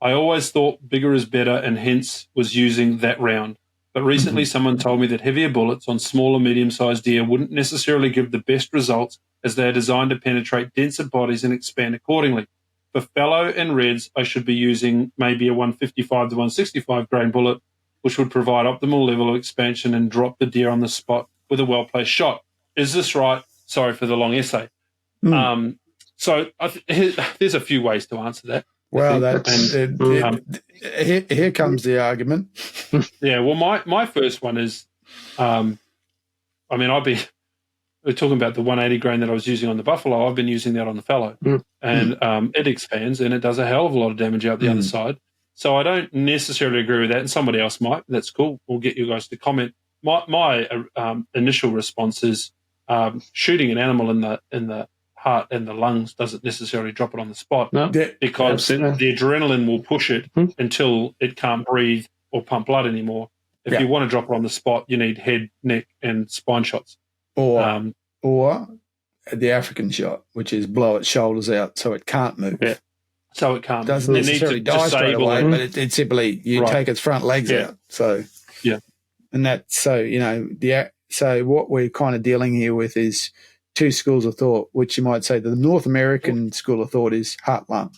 I always thought bigger is better and hence was using that round. But recently someone told me that heavier bullets on small or medium-sized deer wouldn't necessarily give the best results as they are designed to penetrate denser bodies and expand accordingly. For fallow and reds, I should be using maybe a 155 to 165 grain bullet, which would provide optimal level of expansion and drop the deer on the spot with a well-placed shot. Is this right? Sorry for the long essay. So there's a few ways to answer that. Well, here comes the argument. Yeah, well, my first one is, we're talking about the 180 grain that I was using on the buffalo. I've been using that on the fallow, and it expands and it does a hell of a lot of damage out the other side. So I don't necessarily agree with that, and somebody else might. That's cool. We'll get you guys to comment. My initial response is shooting an animal in the heart and the lungs doesn't necessarily drop it on the spot because the adrenaline will push it until it can't breathe or pump blood anymore. If you want to drop it on the spot, you need head, neck, and spine shots. Or the African shot, which is blow its shoulders out so it can't move. Yeah. So it can't. Doesn't necessarily die straight away, but it simply take its front legs out. So and that's so what we're kind of dealing here with is two schools of thought, which you might say the North American school of thought is heart lung.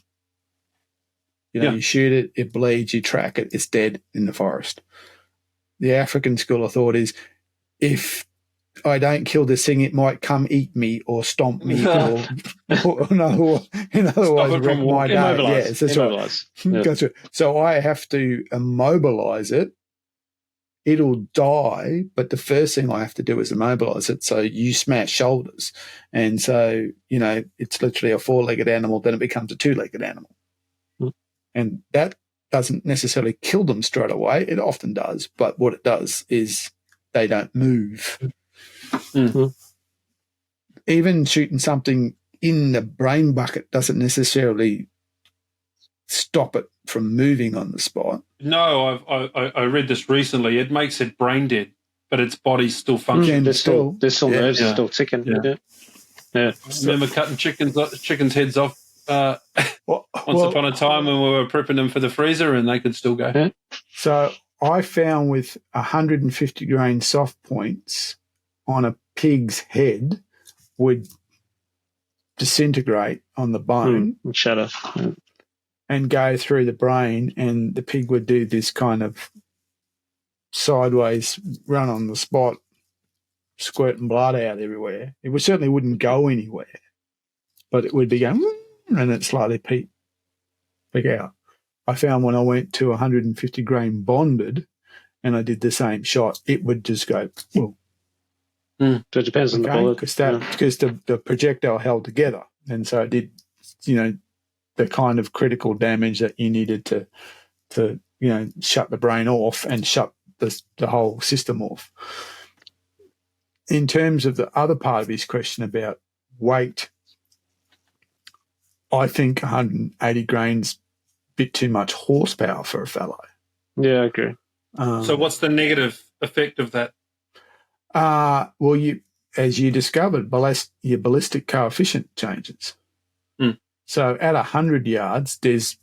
You shoot it, it bleeds, you track it, it's dead in the forest. The African school of thought is if I don't kill this thing, it might come eat me or stomp me or in other words, wreck my day. Yes, that's right. That's right. So I have to immobilize it. It'll die, but the first thing I have to do is immobilize it. So you smash shoulders. And so, it's literally a four-legged animal, then it becomes a two-legged animal. And that doesn't necessarily kill them straight away. It often does. But what it does is they don't move. Even shooting something in the brain bucket doesn't necessarily stop it from moving on the spot. No, I read this recently. It makes it brain dead, but its body's still functioning. There's still nerves are still ticking. Yeah. I remember cutting chickens' heads off once upon a time when we were prepping them for the freezer, and they could still go. Yeah. So I found with 150 grain soft points on a pig's head would disintegrate on the bone and shatter and go through the brain, and the pig would do this kind of sideways run on the spot, squirting blood out everywhere. It certainly wouldn't go anywhere, but it would be going and it slowly peak out. I found when I went to 150 grain bonded and I did the same shot, it would just go, well. So it depends on the bullet. Because the projectile held together. And so it did, the kind of critical damage that you needed to shut the brain off and shut the whole system off. In terms of the other part of his question about weight, I think 180 grains bit too much horsepower for a fallow. Yeah, I agree. So what's the negative effect of that? Well, as you discovered, your ballistic coefficient changes. So at 100 yards, there's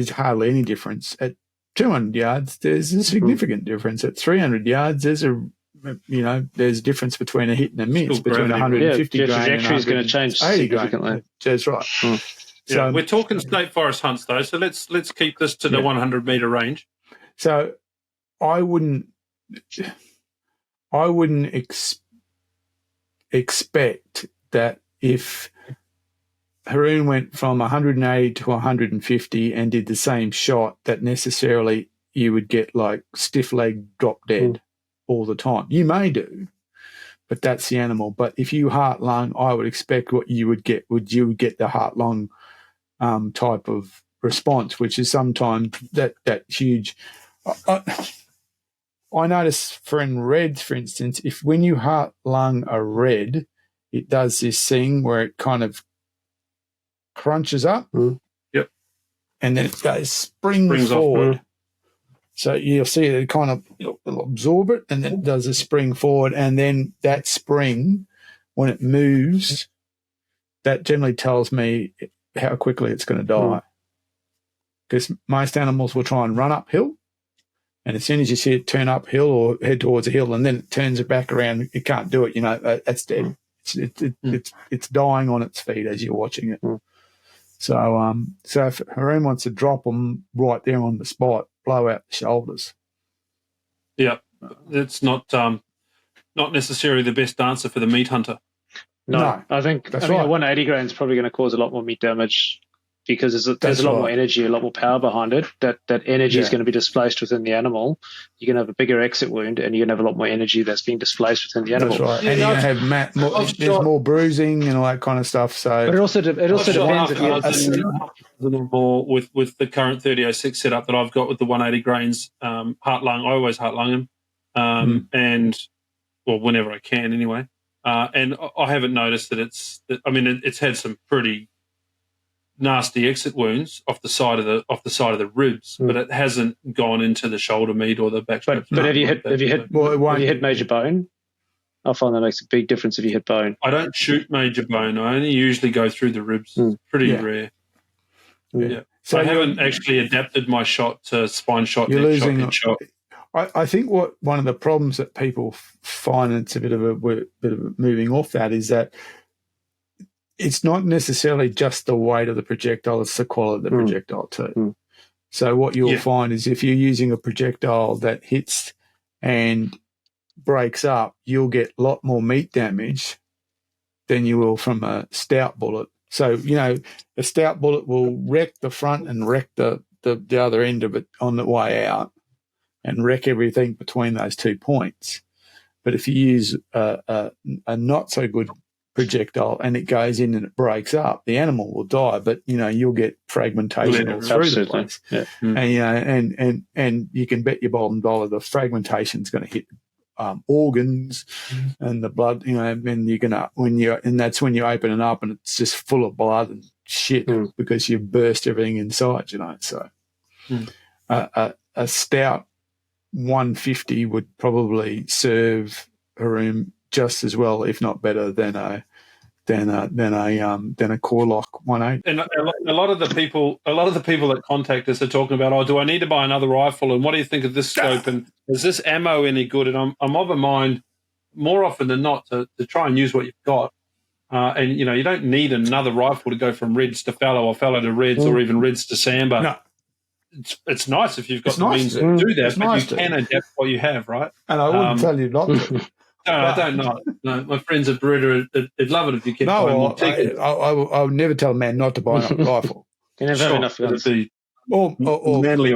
hardly any difference. At 200 yards, there's a significant difference. At 300 yards, there's a difference between a hit and a miss, between 150 grain and 180 grain. The trajectory is going to change significantly. That's right. So we're talking state forest hunts, though. So let's keep this to the 100 metre range. So I wouldn't expect that if Haroon went from 180 to 150 and did the same shot, that necessarily you would get like stiff leg drop dead all the time. You may do, but that's the animal. But if you heart lung, I would expect what you would get the heart lung type of response, which is sometimes that huge. I notice in reds, for instance, if when you heart lung a red, it does this thing where it kind of crunches up. Yep. And then it goes springs forward. So you'll see it kind of it'll absorb it, and then it does a spring forward, and then that spring, when it moves, that generally tells me how quickly it's going to die. Because most animals will try and run uphill, and as soon as you see it turn uphill or head towards a hill, and then it turns it back around, it can't do it. That's dead. It's dying on its feet as you're watching it. So if Haroon wants to drop them right there on the spot, blow out the shoulders. Yeah, it's not necessarily the best answer for the meat hunter. No. I think a 180 grain is probably going to cause a lot more meat damage because there's a lot more energy, a lot more power behind it. That energy is going to be displaced within the animal. You're going to have a bigger exit wound, and you're going to have a lot more energy that's being displaced within the animal. That's right. And you're going to have there's more bruising and all that kind of stuff. So, but it also depends if you're more with the current 3006 setup that I've got with the 180 grains heart lung. I always heart lung them, and whenever I can anyway. And I haven't noticed that it's had some pretty nasty exit wounds off the side of the ribs, but it hasn't gone into the shoulder meat or the back. But have you hit major bone? I find that makes a big difference if you hit bone. I don't shoot major bone. I only usually go through the ribs. Pretty rare. Yeah. So I haven't actually adapted my shot to spine shot. You're losing. I think one of the problems that people find, and it's a bit of a moving off that, is that it's not necessarily just the weight of the projectile, it's the quality of the projectile too. So what you'll find is if you're using a projectile that hits and breaks up, you'll get a lot more meat damage than you will from a stout bullet. So, a stout bullet will wreck the front and wreck the other end of it on the way out and wreck everything between those 2 points. But if you use a not so good projectile and it goes in and it breaks up, the animal will die, but you'll get fragmentation all through the place. Yeah. And you can bet your bottom dollar the fragmentation is going to hit organs and the blood, and you're gonna and that's when you open it up and it's just full of blood and shit because you've burst everything inside, So a stout 150 would probably serve Haroon just as well, if not better, than a Corlock 180. And a lot of the people that contact us are talking about, do I need to buy another rifle? And what do you think of this scope? And is this ammo any good? And I'm of a mind more often than not to try and use what you've got. And you don't need another rifle to go from reds to fallow or fallow to reds or even reds to sambar. No. It's nice if you've got the means to do that, but you can adapt what you have, right? And I wouldn't tell you not to. No, I don't know. No, my friends at Beretta, they'd love it if you kept buying more. I would never tell a man not to buy another rifle. You never have enough guns. Or manly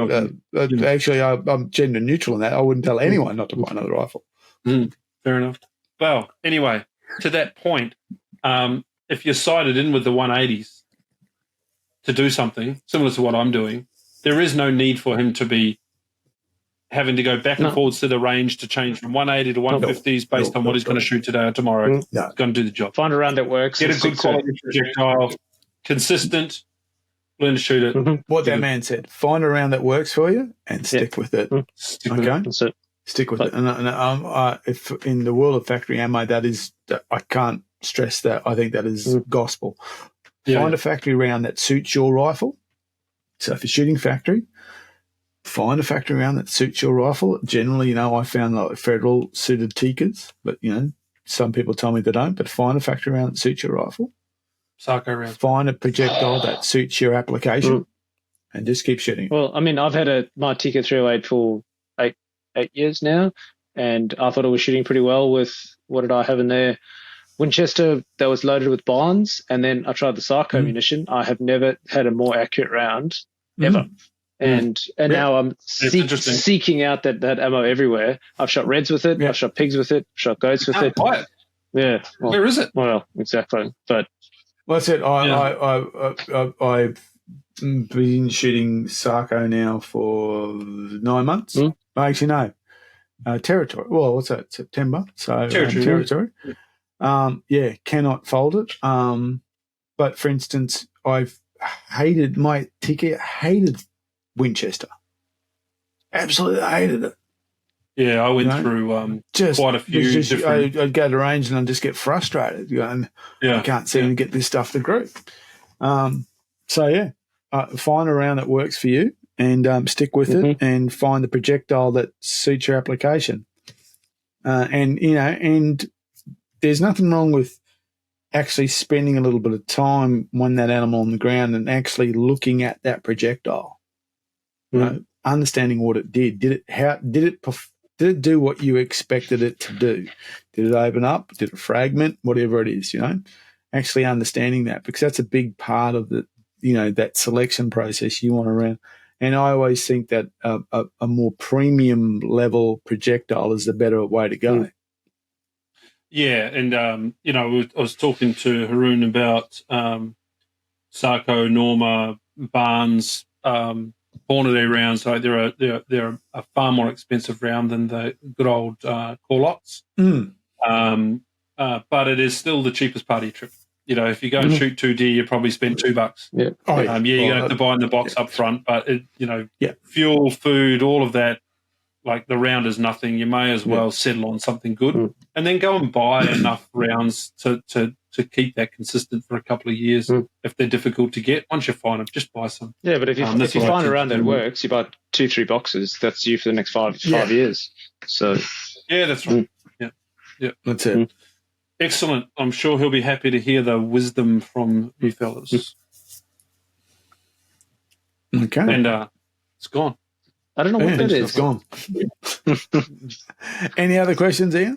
actually, I'm gender neutral in that. I wouldn't tell anyone not to buy another rifle. Fair enough. Well, anyway, to that point, if you're sighted in with the 180s to do something similar to what I'm doing, there is no need for him to be having to go back and forwards to the range to change from 180 to 150s based on what he's going to shoot today or tomorrow. It's going to do the job. Find a round that works. Get a good quality projectile, consistent, learn to shoot it. Mm-hmm. What that man said, find a round that works for you and stick with it. Stick with it. That's it. Stick with it. And if in the world of factory ammo, I can't stress that. I think that is gospel. Find a factory round that suits your rifle. So if you're shooting factory, find a factory round that suits your rifle. Generally, I found like Federal suited Tikas, but some people tell me they don't. But find a factory round that suits your rifle. Sarco round. Find a projectile that suits your application, and just keep shooting. Well, I mean, I've had my Tika 308 for eight years now, and I thought it was shooting pretty well with, what did I have in there? Winchester that was loaded with bonds, and then I tried the Sarco munition. I have never had a more accurate round ever. And now I'm seeking out that ammo everywhere. I've shot reds with it. I've shot pigs with it. Shot goats with it. Buy it. Yeah. Well, where is it? Well, exactly. But that's it. I've been shooting Sarco now for 9 months. Actually, no. Territory. Well, what's that? September. So territory. Cannot fold it. But for instance, I've hated my ticket. Hated Winchester. Absolutely hated it. Yeah, I went through quite a few different... I'd go to range and I'd just get frustrated. Going, I can't seem to get this stuff to group. Find a round that works for you and stick with it, and find the projectile that suits your application. And there's nothing wrong with actually spending a little bit of time when that animal on the ground and actually looking at that projectile. Understanding what it did. Did it do what you expected it to do? Did it open up? Did it fragment? Whatever it is, actually understanding that, because that's a big part of the, that selection process you want around. And I always think that a more premium level projectile is the better way to go. Yeah, and I was talking to Haroon about Sarco, Norma, Barnes, Hornady rounds. So they're a far more expensive round than the good old Corlots. But it is still the cheapest party trip. If you go and shoot 2D, you probably spend $2. Yeah. You're going to have to buy in the box up front, but fuel, food, all of that. Like the round is nothing. You may as well settle on something good, and then go and buy enough rounds to keep that consistent for a couple of years. If they're difficult to get, once you find them, just buy some. Yeah, but if you find a round that works, you buy 2-3 boxes. That's you for the next five years. So that's right. Yeah, that's it. Excellent. I'm sure he'll be happy to hear the wisdom from you fellas. Okay, and it's gone. I don't know what that is. It's gone. Any other questions, Ian?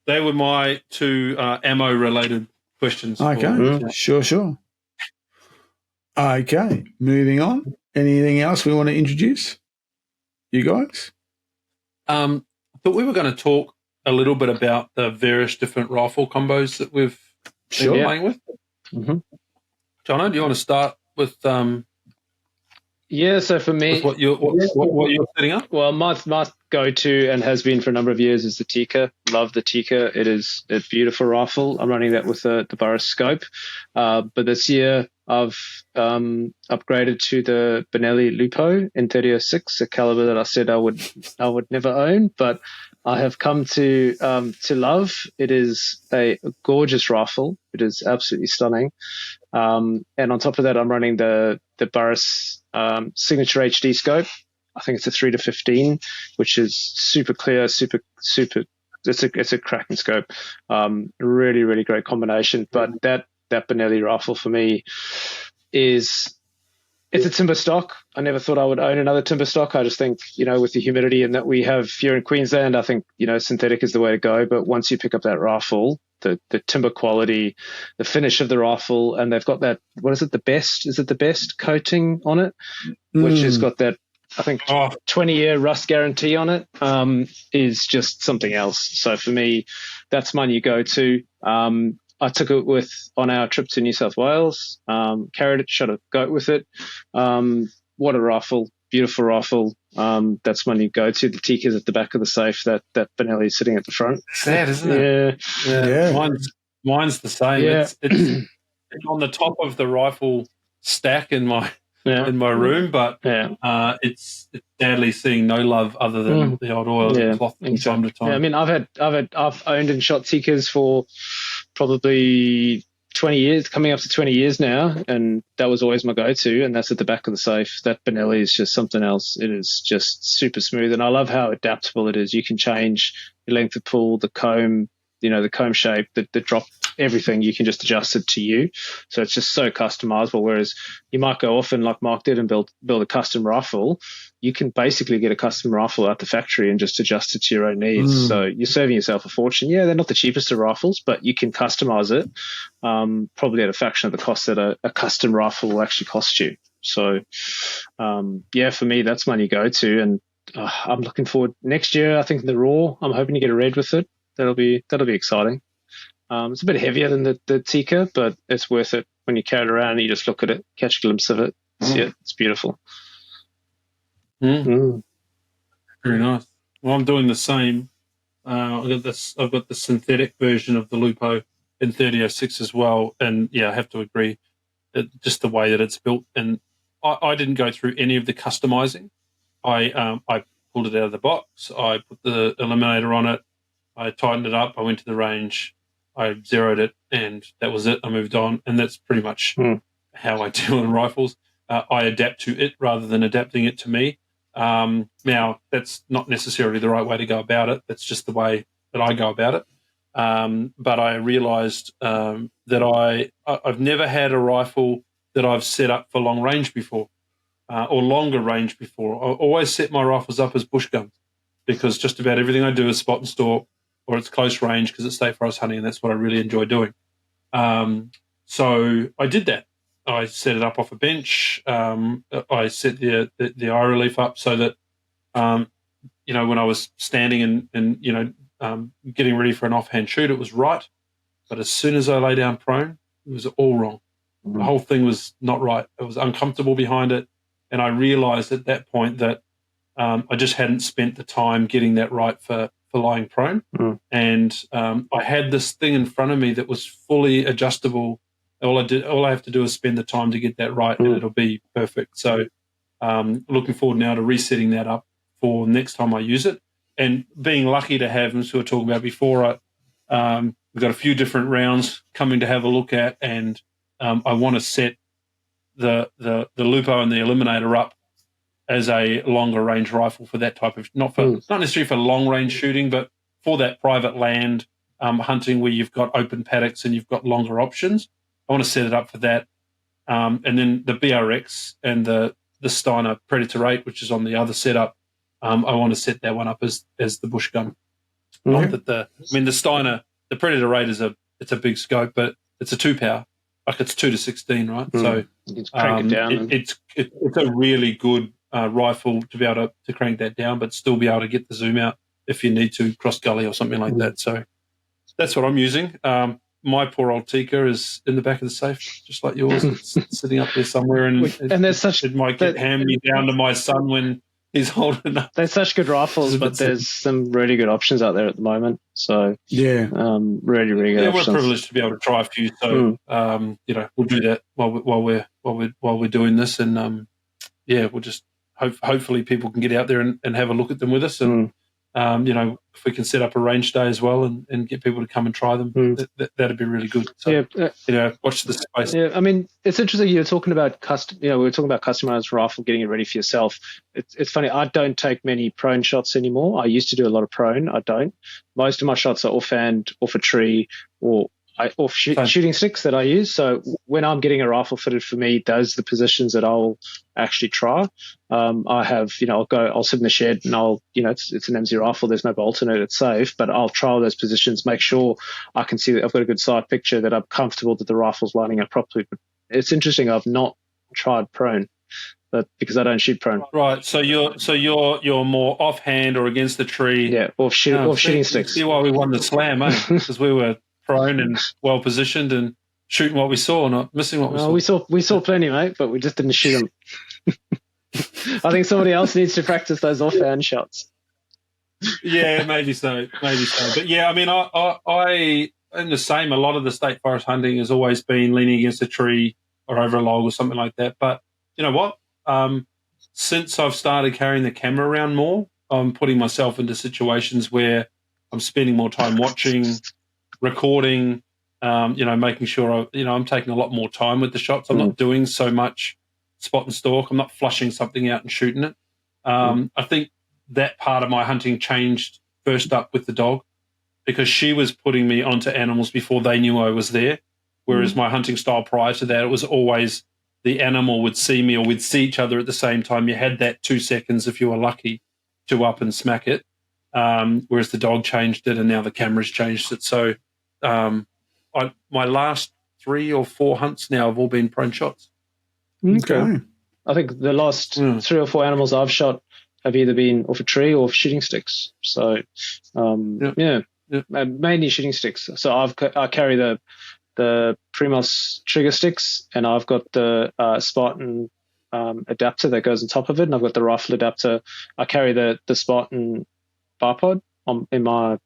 They were my two ammo-related questions. Okay, sure. Okay, moving on. Anything else we want to introduce? You guys? But we were going to talk a little bit about the various different rifle combos that we've been playing with. Jono, do you want to start with... so for me, what you're setting up. Well, my go-to and has been for a number of years is the Tika. Love the Tika. It is a beautiful rifle. I'm running that with the Burris scope. But this year I've upgraded to the Benelli Lupo in 3006, a caliber that I said I would never own, but I have come to love. It is a gorgeous rifle. It is absolutely stunning. And on top of that, I'm running the Burris Signature HD scope. I think it's a 3-15, which is super clear, super. It's a cracking scope. Really, really great combination. But that Benelli rifle for me it's a timber stock. I never thought I would own another timber stock. I just think, with the humidity and that we have here in Queensland, I think, synthetic is the way to go. But once you pick up that rifle, the timber quality, the finish of the rifle, and they've got that, what is it, the best coating on it, which has got that, I think, 20-year rust guarantee on it, is just something else. So for me, that's my new go-to. I took it on our trip to New South Wales, carried it, shot a goat with it. What a rifle, beautiful rifle. That's when you go to. The Tikka's at the back of the safe. That Benelli's sitting at the front. Sad, isn't it? Yeah. Mine's the same. Yeah. It's on the top of the rifle stack in my room, but it's sadly seeing no love other than the odd oil and cloth from time to time. Yeah, I mean, I've owned and shot Tikka's for probably 20 years, coming up to 20 years now, and that was always my go-to, and that's at the back of the safe. That Benelli is just something else. It is just super smooth, and I love how adaptable it is. You can change the length of pull, the comb, the comb shape, the drop, everything. You can just adjust it to you. So it's just so customizable, whereas you might go off and, like Mark did, and build a custom rifle. You can basically get a custom rifle out the factory and just adjust it to your own needs. So you're saving yourself a fortune. Yeah, they're not the cheapest of rifles, but you can customize it probably at a fraction of the cost that a custom rifle will actually cost you. So, for me, that's my new go-to. And I'm looking forward next year. I think the Raw, I'm hoping to get a red with it. That'll be exciting. It's a bit heavier than the Tikka, but it's worth it when you carry it around and you just look at it, catch a glimpse of it. See it. It's beautiful. Very nice. Well, I'm doing the same. I've got the synthetic version of the Lupo in 3006 as well, and I have to agree that just the way that it's built, and I didn't go through any of the customizing. I pulled it out of the box. I put the eliminator on it. I tightened it up. I went to the range. I zeroed it, and that was it. I moved on, and that's pretty much how I deal in rifles. I adapt to it rather than adapting it to me. Now, that's not necessarily the right way to go about it. That's just the way that I go about it. But I realised that I've never had a rifle that I've set up for long range before or longer range before. I always set my rifles up as bush guns because just about everything I do is spot and stalk or it's close range because it's state forest hunting, and that's what I really enjoy doing. So I did that. I set it up off a bench. I set the eye relief up so that, when I was standing and getting ready for an offhand shoot, it was right. But as soon as I lay down prone, it was all wrong. The whole thing was not right. I was uncomfortable behind it. And I realized at that point that I just hadn't spent the time getting that right for lying prone. And I had this thing in front of me that was fully adjustable. All I have to do is spend the time to get that right, and it'll be perfect. So, looking forward now to resetting that up for next time I use it, and being lucky to have, as we were talking about before, we've got a few different rounds coming to have a look at, and I want to set the Lupo and the Eliminator up as a longer range rifle for that type of not necessarily for long range shooting, but for that private land hunting where you've got open paddocks and you've got longer options. I want to set it up for that. And then the BRX and the Steiner Predator 8, which is on the other setup, I want to set that one up as the bush gun. Not that the Steiner, the Predator 8 it's a big scope, but it's a 2-power. Like it's 2 to 16, right? So you can crank it down. It's a really good rifle to be able to crank that down, but still be able to get the zoom out if you need to cross gully or something like that. So that's what I'm using. My poor old Tikka is in the back of the safe, just like yours. It's sitting up there somewhere, and it might get hand-me down to my son when he's old enough. They're such good rifles, but there's some really good options out there at the moment. So really, really good options. We're privileged to be able to try a few. So we'll do that while we're doing this, and we'll just hopefully people can get out there and have a look at them with us, and if we can set up a range day as well and get people to come and try them, that'd be really good. So, watch the space. Yeah, I mean, it's interesting. You're talking about we were talking about customized rifle, getting it ready for yourself. It's funny. I don't take many prone shots anymore. I used to do a lot of prone. I don't. Most of my shots are offhand, off a tree, or shooting sticks that I use. So when I'm getting a rifle fitted for me, those are the positions that I'll actually try. I have, I'll sit in the shed and it's an MZ rifle. There's no bolt in it. It's safe, but I'll try all those positions, make sure I can see that I've got a good sight picture, that I'm comfortable that the rifle's lining up properly. But it's interesting. I've not tried prone, but because I don't shoot prone. Right. So you're more offhand or against the tree. Yeah. Or shooting sticks. See why we won the slam, eh? Because we were prone and well positioned and shooting what we saw, not missing what we saw. We saw plenty, mate, but we just didn't shoot them. I think somebody else needs to practice those offhand shots. Yeah, maybe so. But yeah, I mean, I am the same. A lot of the state forest hunting has always been leaning against a tree or over a log or something like that. But you know what? Since I've started carrying the camera around more, I'm putting myself into situations where I'm spending more time watching, recording, making sure I'm taking a lot more time with the shots. I'm not doing so much spot and stalk. I'm not flushing something out and shooting it. I think that part of my hunting changed first up with the dog, because she was putting me onto animals before they knew I was there. Whereas my hunting style prior to that, it was always the animal would see me or we'd see each other at the same time. You had that 2 seconds, if you were lucky, to up and smack it. Whereas the dog changed it and now the camera's changed it. So my last 3 or 4 hunts now have all been prone shots. Okay. I think the last 3 or 4 animals I've shot have either been off a tree or off shooting sticks. So, mainly shooting sticks. So I carry the Primos trigger sticks, and I've got the Spartan adapter that goes on top of it, and I've got the rifle adapter. I carry the Spartan bipod in my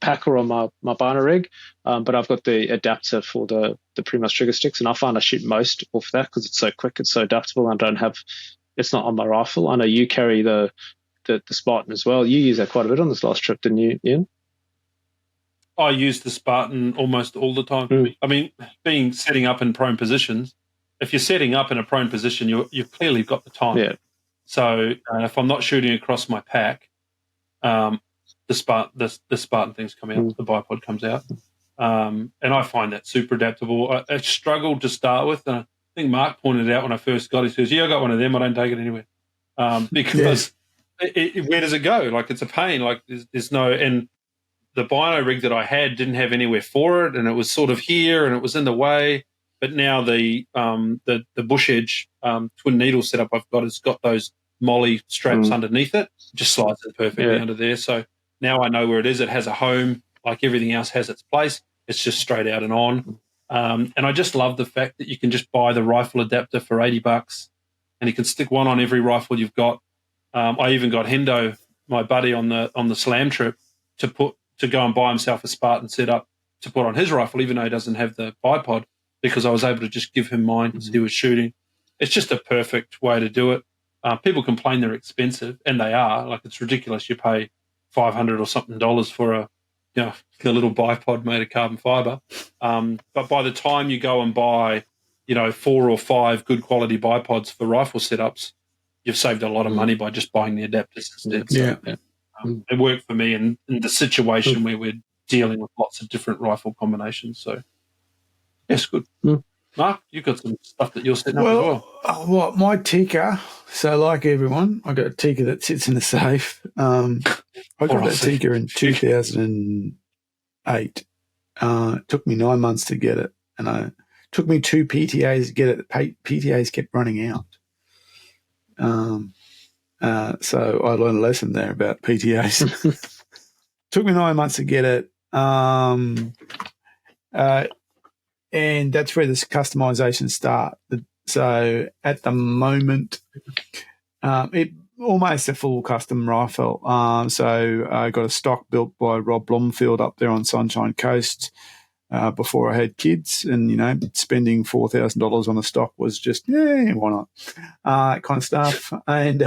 pack or on my Barna rig, but I've got the adapter for the Primos trigger sticks, and I find I shoot most off that because it's so quick, it's so adaptable, and it's not on my rifle. I know you carry the Spartan as well. You use that quite a bit on this last trip, didn't you, Ian? I use the Spartan almost all the time. I mean, setting up in prone positions, if you're setting up in a prone position, you've clearly got the time. Yeah. So if I'm not shooting across my pack, the Spartan things come out, the bipod comes out. And I find that super adaptable. I struggled to start with, and I think Mark pointed out when I first got it, he says, I got one of them, I don't take it anywhere. Because where does it go? Like, it's a pain. Like, there's no... And the Bino rig that I had didn't have anywhere for it, and it was sort of here, and it was in the way. But now the bush edge twin needle setup I've got has got those molly straps underneath it. Just slides it perfectly under there. So now I know where it is. It has a home, like everything else has its place. It's just straight out and on. And I just love the fact that you can just buy the rifle adapter for $80, and you can stick one on every rifle you've got. I even got Hendo, my buddy on the slam trip, to go and buy himself a Spartan setup to put on his rifle, even though he doesn't have the bipod, because I was able to just give him mine as he was shooting. It's just a perfect way to do it. People complain they're expensive, and they are. Like, it's ridiculous. You pay $500 or something for a little bipod made of carbon fiber. But by the time you go and buy, 4 or 5 good quality bipods for rifle setups, you've saved a lot of money by just buying the adapters instead. So, it worked for me in the situation where we're dealing with lots of different rifle combinations. So, yes, good. Mark, you've got some stuff that you're setting up as well. My Tikka, so like everyone, I got a Tikka that sits in the safe. I got that Tikka in 2008. It took me 9 months to get it, and it took me 2 PTAs to get it. The PTAs kept running out. So I learned a lesson there about PTAs. Took me 9 months to get it. And that's where this customization start. So at the moment, it almost a full custom rifle. So I got a stock built by Rob Blomfield up there on Sunshine Coast before I had kids, and spending $4,000 on a stock was just why not, kind of stuff. And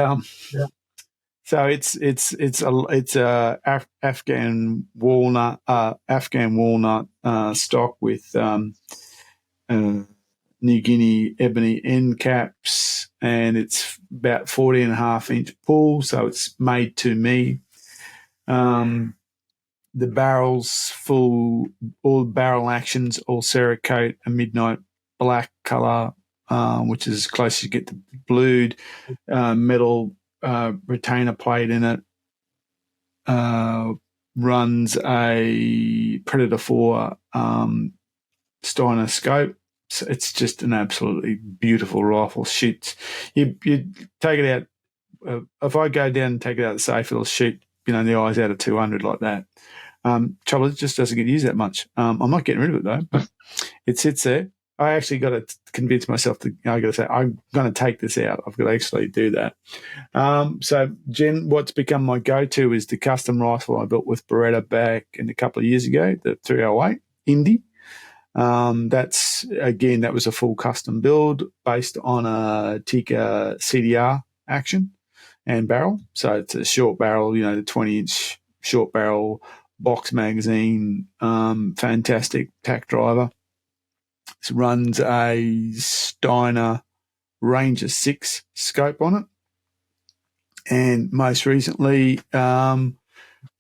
so it's a Afghan walnut stock with New Guinea ebony end caps, and it's about 40.5-inch pull, so it's made to me. The barrels full, all barrel actions, all Cerakote, a midnight black colour, which is as close as you get to blued, metal retainer plate in it. Runs a Predator 4 Steiner scope. So it's just an absolutely beautiful rifle. Shoots. You take it out. If I go down and take it out of the safe, it'll shoot the eyes out of 200 like that. Trouble, it just doesn't get used that much. I'm not getting rid of it though. It sits there. I actually got to convince myself I got to say, I'm going to take this out. I've got to actually do that. So, Jen, what's become my go-to is the custom rifle I built with Beretta back a couple of years ago, the 308 Indy. That was a full custom build based on a Tikka CDR action and barrel. So it's a short barrel, the 20-inch short barrel, box magazine, fantastic tack driver. It runs a Steiner Ranger 6 scope on it. And most recently, the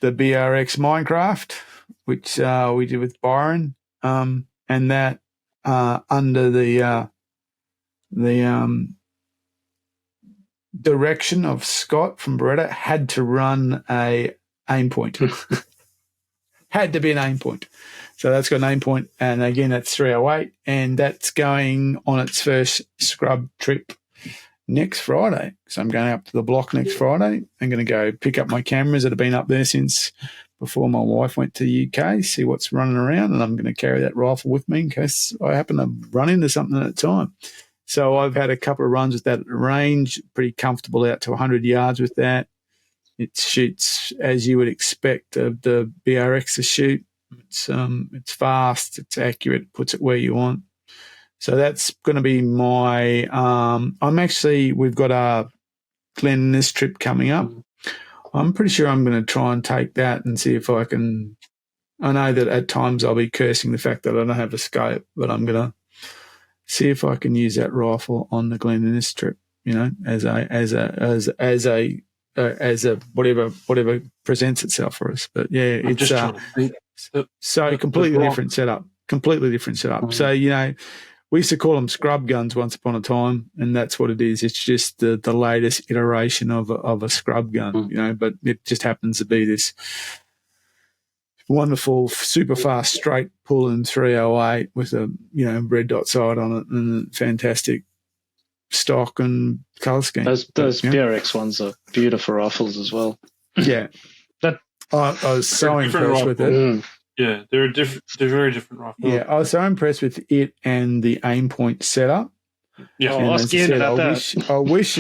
BRX Minecraft, which we did with Byron, and that under the direction of Scott from Beretta had to run a aim point. Had to be an aim point. So that's got an aim point, and again, that's 308, and that's going on its first scrub trip next Friday. So I'm going up to the block next Friday. I'm going to go pick up my cameras that have been up there since before my wife went to the UK, see what's running around, and I'm going to carry that rifle with me in case I happen to run into something at the time. So I've had a couple of runs with that at the range, pretty comfortable out to 100 yards with that. It shoots as you would expect the BRX to shoot. It's fast, it's accurate, puts it where you want. So that's going to be my. We've got a Glen trip coming up. I'm pretty sure I'm going to try and take that and see if I can. I know that at times I'll be cursing the fact that I don't have a scope, but I'm going to see if I can use that rifle on the Glen trip. As a whatever presents itself for us. But yeah, it's so completely different setup. So we used to call them scrub guns once upon a time, and that's what it is. It's just the latest iteration of a scrub gun, but it just happens to be this wonderful, super fast, straight pulling 308 with a red dot sight on it and fantastic stock and colour scheme. Those BRX ones are beautiful rifles as well. Yeah, I was so impressed with it. Yeah, they're very different rifles. Yeah, I was so impressed with it and the aim point setup. Yeah, I wish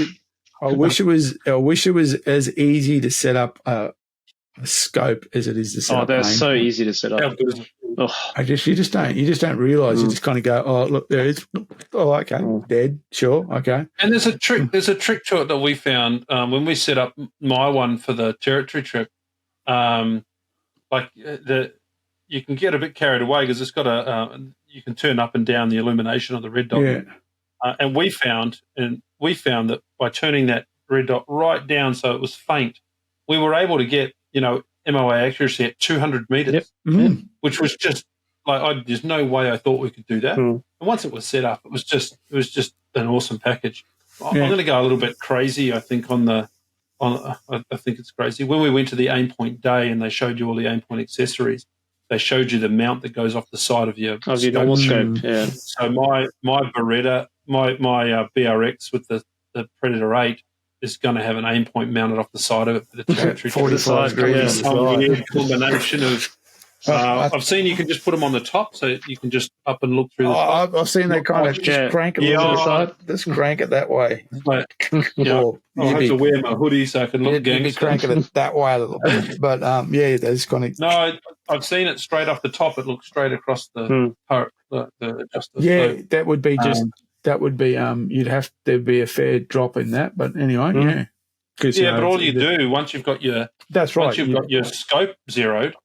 it was as easy to set up a scope as it is to set up. They're so easy to set up. You just don't realise. You just kind of go, oh look, there it is. Oh, okay, dead, sure, okay. And there's a trick to it that we found when we set up my one for the territory trip. You can get a bit carried away because it's got you can turn up and down the illumination of the red dot. Yeah. And we found that by turning that red dot right down so it was faint, we were able to get MOA accuracy at 200 meters, which was just there's no way I thought we could do that. And once it was set up, it was just an awesome package. I'm going to go a little bit crazy. I think I think it's crazy. When we went to the aim point day and they showed you all the aim point accessories, they showed you the mount that goes off the side of your normal scope. Yeah. So my Beretta, my BRX with the Predator 8 is going to have an aim point mounted off the side of it for the territory. 45 degrees. Some weird combination of. I've seen you can just put them on the top, so you can just up and look through the top. I've seen they kind of just crank it on the side. Just crank it that way. I have to wear my hoodie so I can look gangster. You'd be cranking it that way a little bit. But, there's kind of... No, I've seen it straight off the top. It looks straight across the that would be just... That would be there'd be a fair drop in that, but anyway, but all you do once you've got your got your scope zeroed,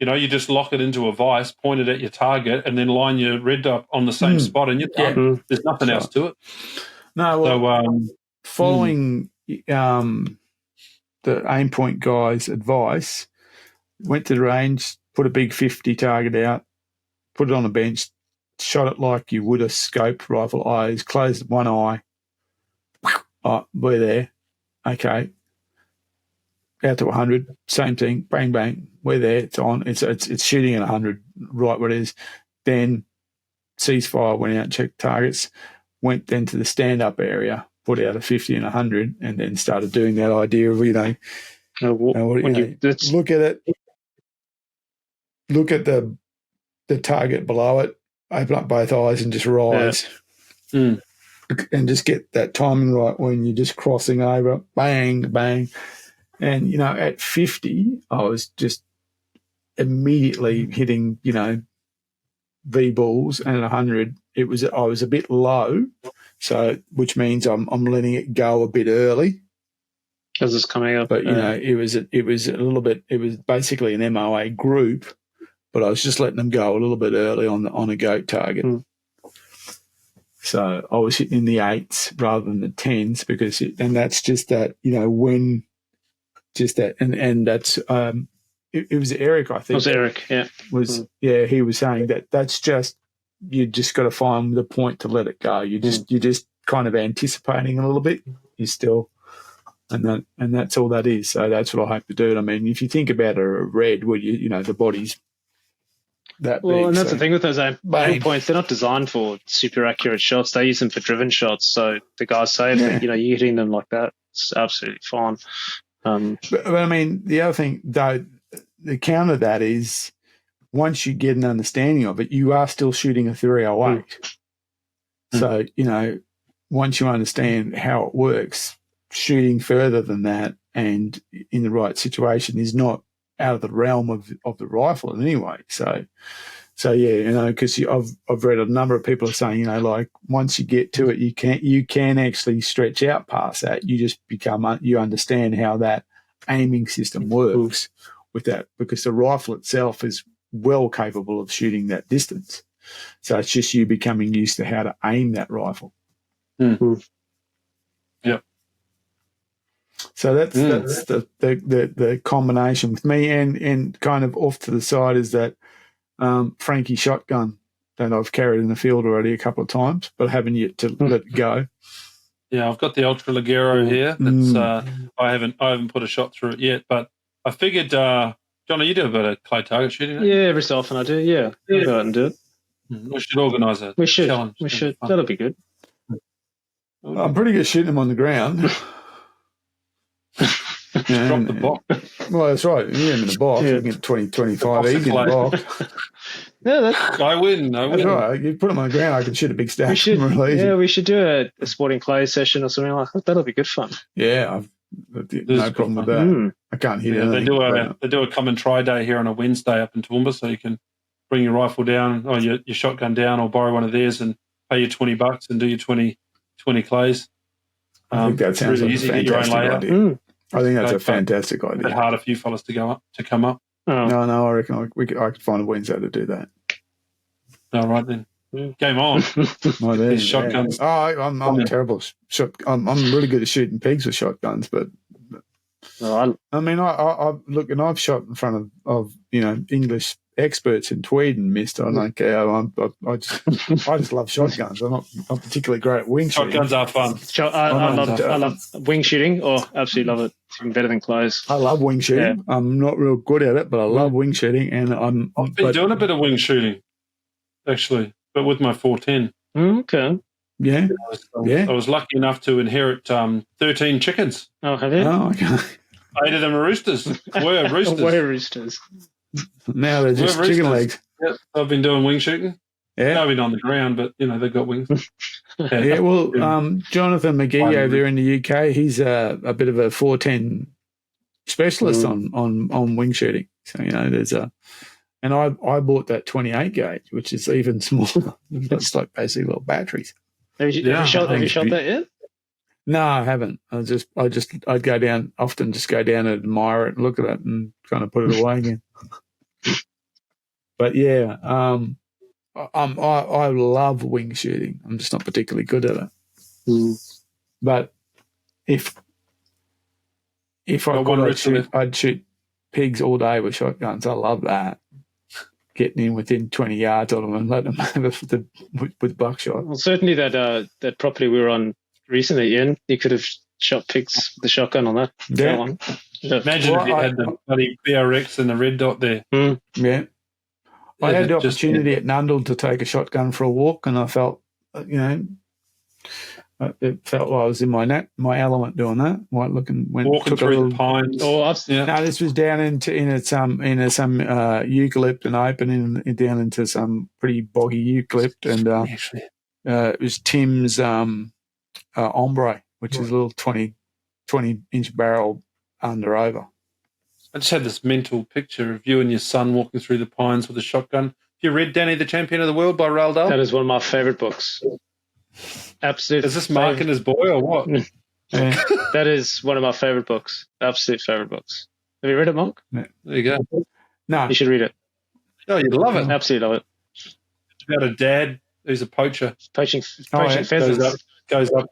you just lock it into a vise, point it at your target, and then line your red dot on the same spot, and you're done. There's nothing else to it. No, well, following the aim point guy's advice, went to the range, put a big 50 target out, put it on a bench. Shot it like you would a scoped rifle. Eyes closed one eye. We're there. Okay. Out to 100. Same thing. Bang bang. We're there. It's on. It's shooting at 100. Right where it is. Then ceasefire. Went out, checked targets. Went then to the stand up area. Put out a 50 and 100, and then started doing that idea of look at it. Look at the target below it. open up both eyes and just rise. Yeah. And just get that timing right when you're just crossing over, bang, bang. And, at 50, I was just immediately hitting, V-balls, and at 100, I was a bit low, so which means I'm letting it go a bit early. As it's coming up. But, it was a little bit, it was basically an MOA group, but I was just letting them go a little bit early on a goat target. So I was hitting in the 8s rather than the 10s and that's just that, when just that, and that's, it was Eric, I think. It was Eric, yeah. He was saying that's just, you just got to find the point to let it go. You're just kind of anticipating a little bit. You still, and that's all that is. So that's what I hope to do. I mean, if you think about a red, where the body's that big. And that's the thing with those aim points. They're not designed for super accurate shots. They use them for driven shots. So the guys say that, you're hitting them like that, it's absolutely fine. But I mean, the other thing, though, the counter to that is once you get an understanding of it, you are still shooting a 308. So, once you understand how it works, shooting further than that and in the right situation is not out of the realm of the rifle in any way. So yeah, because I've read a number of people are saying, like once you get to it, you can actually stretch out past that. You just you understand how that aiming system works with that, because the rifle itself is well capable of shooting that distance. So it's just you becoming used to how to aim that rifle. Yep. So that's the combination with me, and kind of off to the side is that Frankie shotgun that I've carried in the field already a couple of times, but I haven't yet to let it go. Yeah, I've got the Ultra Ligero here. That's I haven't put a shot through it yet, but I figured, Jono, you do a bit of clay target shooting, don't you? Yeah, every so often I do. Yeah, I'll go out and do it. We should organise a challenge. We should. That'll be good. I'm pretty good shooting them on the ground. Drop the box. Well, that's right. You get them in the box. You get 20, 25 easy in the box. I win. That's right. You put them on the ground, I can shoot a big stack. We should do a sporting clay session or something like that. That'll be good fun. Yeah, I've no problem with that. I can't hit anything. They do a come and try day here on a Wednesday up in Toowoomba, so you can bring your rifle down or your shotgun down, or borrow one of theirs and pay you $20 and do your 20 clays. I think that sounds really like easy. a fantastic idea. I think that's a fantastic idea. It's hard a few fellas to come up. Oh. No, I reckon I could find a Wednesday to do that. All right then. Game on. These shotguns. Oh, I'm terrible. I'm really good at shooting pigs with shotguns, but I mean, I look, and I've shot in front of English experts in Tweed and missed. I don't care. I just love shotguns. I'm not particularly great at wing shooting. Shotguns are fun. I love wing shooting. Oh, absolutely love it. It's even better than close. I love wing shooting. Yeah. I'm not real good at it, but I love wing shooting, and I've been doing a bit of wing shooting, actually, but with my 410. Okay. Yeah. I was lucky enough to inherit 13 chickens. Oh, have you? Oh, okay. 8 of them are roosters. Were roosters. Were roosters. Now they're just chicken legs. Yep. I've been doing wing shooting. Yeah. I've been on the ground, but they've got wings. Yeah. Well, Jonathan McGee over there in the UK, he's a bit of a 410 specialist on wing shooting. So there's and I bought that 28 gauge, which is even smaller. It's like basically little batteries. Have you shot that yet? No, I haven't. I'd go down, often just go down and admire it and look at it and kind of put it away again. But yeah, I love wing shooting. I'm just not particularly good at it. But if I could, I'd shoot pigs all day with shotguns. I love that. Getting in within 20 yards of them and let them have it with buckshot. Well, certainly that property we were on recently, Ian, you could have shot pigs with the shotgun on that. Yeah. That one. Yeah. Imagine if you had the bloody BRX and the red dot there. Yeah. I had the opportunity at Nundle to take a shotgun for a walk, and I felt, it felt like I was in my element doing that. Walking through the pines. No, this was down into some eucalypt and opening down into some pretty boggy eucalypt, and it was Tim's ombre, which is a little 20-inch barrel under over. I just had this mental picture of you and your son walking through the pines with a shotgun. Have you read Danny the Champion of the World by Roald Dahl? That is one of my favourite books. Absolute. Is this Mark and his boy or what? Yeah. That is one of my favourite books. Absolute favourite books. Have you read it, Mark? There you go. No. You should read it. Oh, you'd love it. Absolutely love it. It's about a dad who's a poacher. Poaching pheasants. Goes up,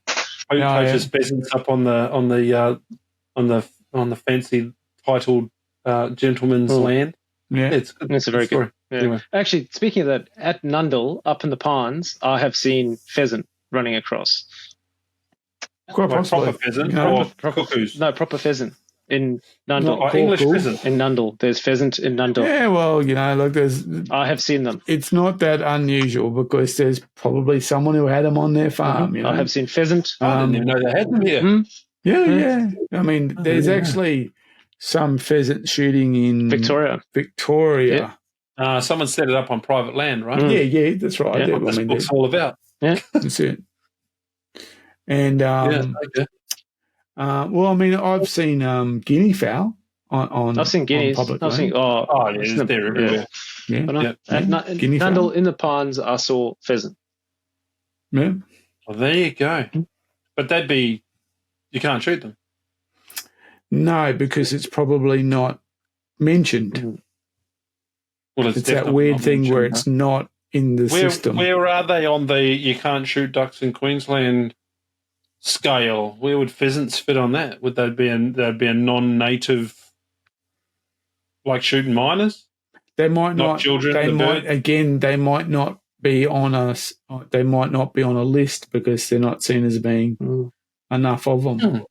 poaches pheasants up on the fancy titled gentleman's land. Yeah, it's a very story. good. Yeah. Anyway. Actually, speaking of that, at Nundle, up in the pines, I have seen pheasant running across. Quite possibly. Proper pheasant No, or cuckoos? No, proper pheasant in Nundle. English pheasant. In Nundle. There's pheasant in Nundle. Yeah, well, look, I have seen them. it's not that unusual because there's probably someone who had them on their farm. I have seen pheasant. I didn't even know they had them here. Yeah. I mean, there's actually some pheasant shooting in Victoria. Someone set it up on private land, right? Yeah, that's right. Yeah. What this book's all about. Yeah. That's it. And Okay. well, I mean, I've seen guinea fowl on. I've seen guineas. public I've seen. Oh, yeah, they're everywhere. Yeah. But no, Yeah. at Guinea fowl. Nundle in the pines, I saw pheasant. Yeah. Well, there you go. But you can't shoot them. No, because it's probably not mentioned. Well, It's that definitely weird not thing where mentioned, it's not in the system. Where are they on the you can't shoot ducks in Queensland scale? Where would pheasants fit on that? Would they'd be a non-native, like shooting minors? They might not. Children. They might not be on us. They might not be on a list because they're not seen as being enough of them.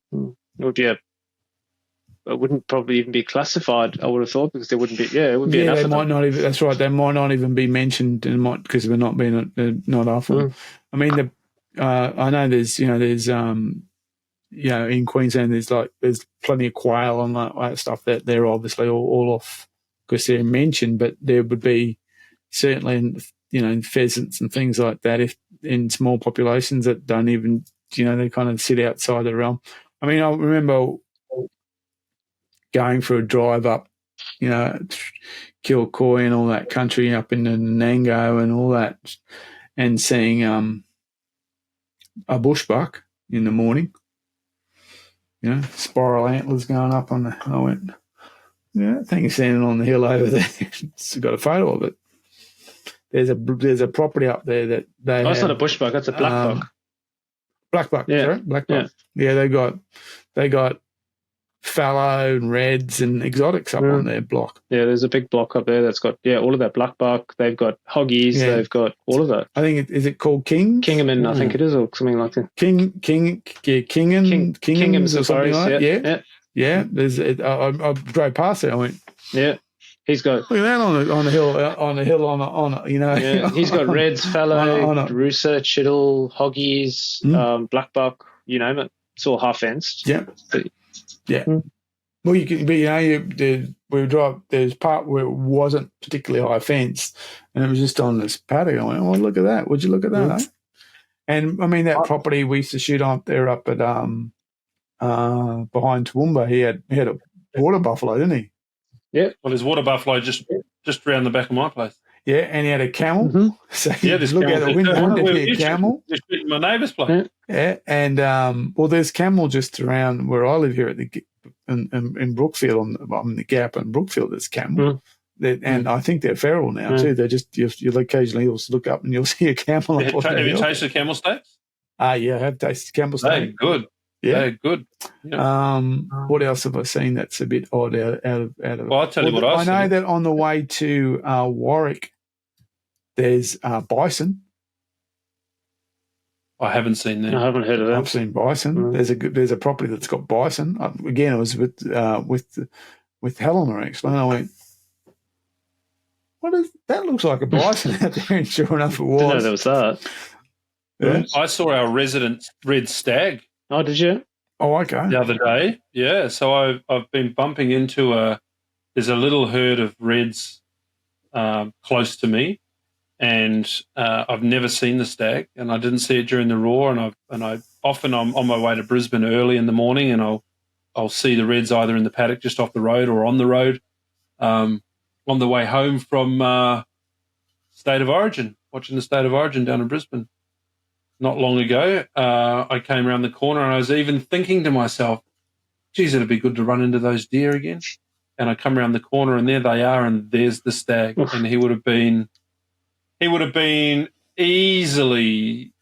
It wouldn't probably even be classified, I would have thought, because there wouldn't be. Yeah, it would be enough. They of might them. not even. That's right. They might not even be mentioned, and because they're not being not often. I mean, I know there's in Queensland there's plenty of quail and that stuff that they're obviously all off because they're mentioned, but there would be certainly pheasants and things like that if in small populations that don't even they kind of sit outside the realm. I mean, I remember going for a drive up, Kilcoy and all that country up in Nango and all that, and seeing a bushbuck in the morning, spiral antlers going up on the. I went, that thing's standing on the hill over there. It's got a photo of it. There's a property up there that they. That's not a bushbuck. That's a blackbuck. Blackbuck, Yeah. sorry, blackbuck. Yeah, they got fallow and reds and exotics up on their block. Yeah, there's a big block up there that's got all of that blackbuck. They've got hoggies. Yeah. They've got all of that. I think is it called King? Kingaman, I think it is, or something like that. Kinghams or something like that. Yeah. There's I drove past it. I went, yeah. He's got look at that on the hill Yeah, he's got reds, fallow, rooster, chiddle, hoggies, blackbuck. You name it. It's all half fenced. Yeah. Yeah. Well, you can, but there's part where it wasn't particularly high fence, and it was just on this paddock. I went, oh, look at that! Would you look at that? Eh? And I mean, that property we used to shoot up there up at behind Toowoomba. He had a water buffalo, didn't he? Yeah. Well, there's water buffalo just around the back of my place. Yeah, and he had a camel. Mm-hmm. So there's look out the window, there's a camel. Just shooting my neighbour's place. Yeah, and there's camel just around where I live here at in Brookfield on the Gap in Brookfield. There's camel, and I think they're feral now too. They're just you'll occasionally look up and you'll see a camel. Have you tasted camel steaks? Yeah, I have tasted camel steaks. They're good. Yeah, they're good. Yeah. What else have I seen that's a bit odd out of? Well, I'll tell you what I know that on the way to Warwick, there's bison. I haven't seen that. I haven't heard of that. I've seen bison. There's a property that's got bison. Again, it was with Helena actually, and I went, "What is that? Looks like a bison out there." And sure enough, it was. Didn't know there was that. I saw our resident red stag. Oh, did you? Oh, okay. The other day, yeah. So I've been bumping into there's a little herd of reds close to me, and I've never seen the stag, and I didn't see it during the roar, and I often I'm on my way to Brisbane early in the morning, and I'll see the reds either in the paddock just off the road or on the road, on the way home from State of Origin, watching the State of Origin down in Brisbane. Not long ago, I came around the corner and I was even thinking to myself, geez, it'd be good to run into those deer again. And I come around the corner and there they are, and there's the stag. And he would have been easily,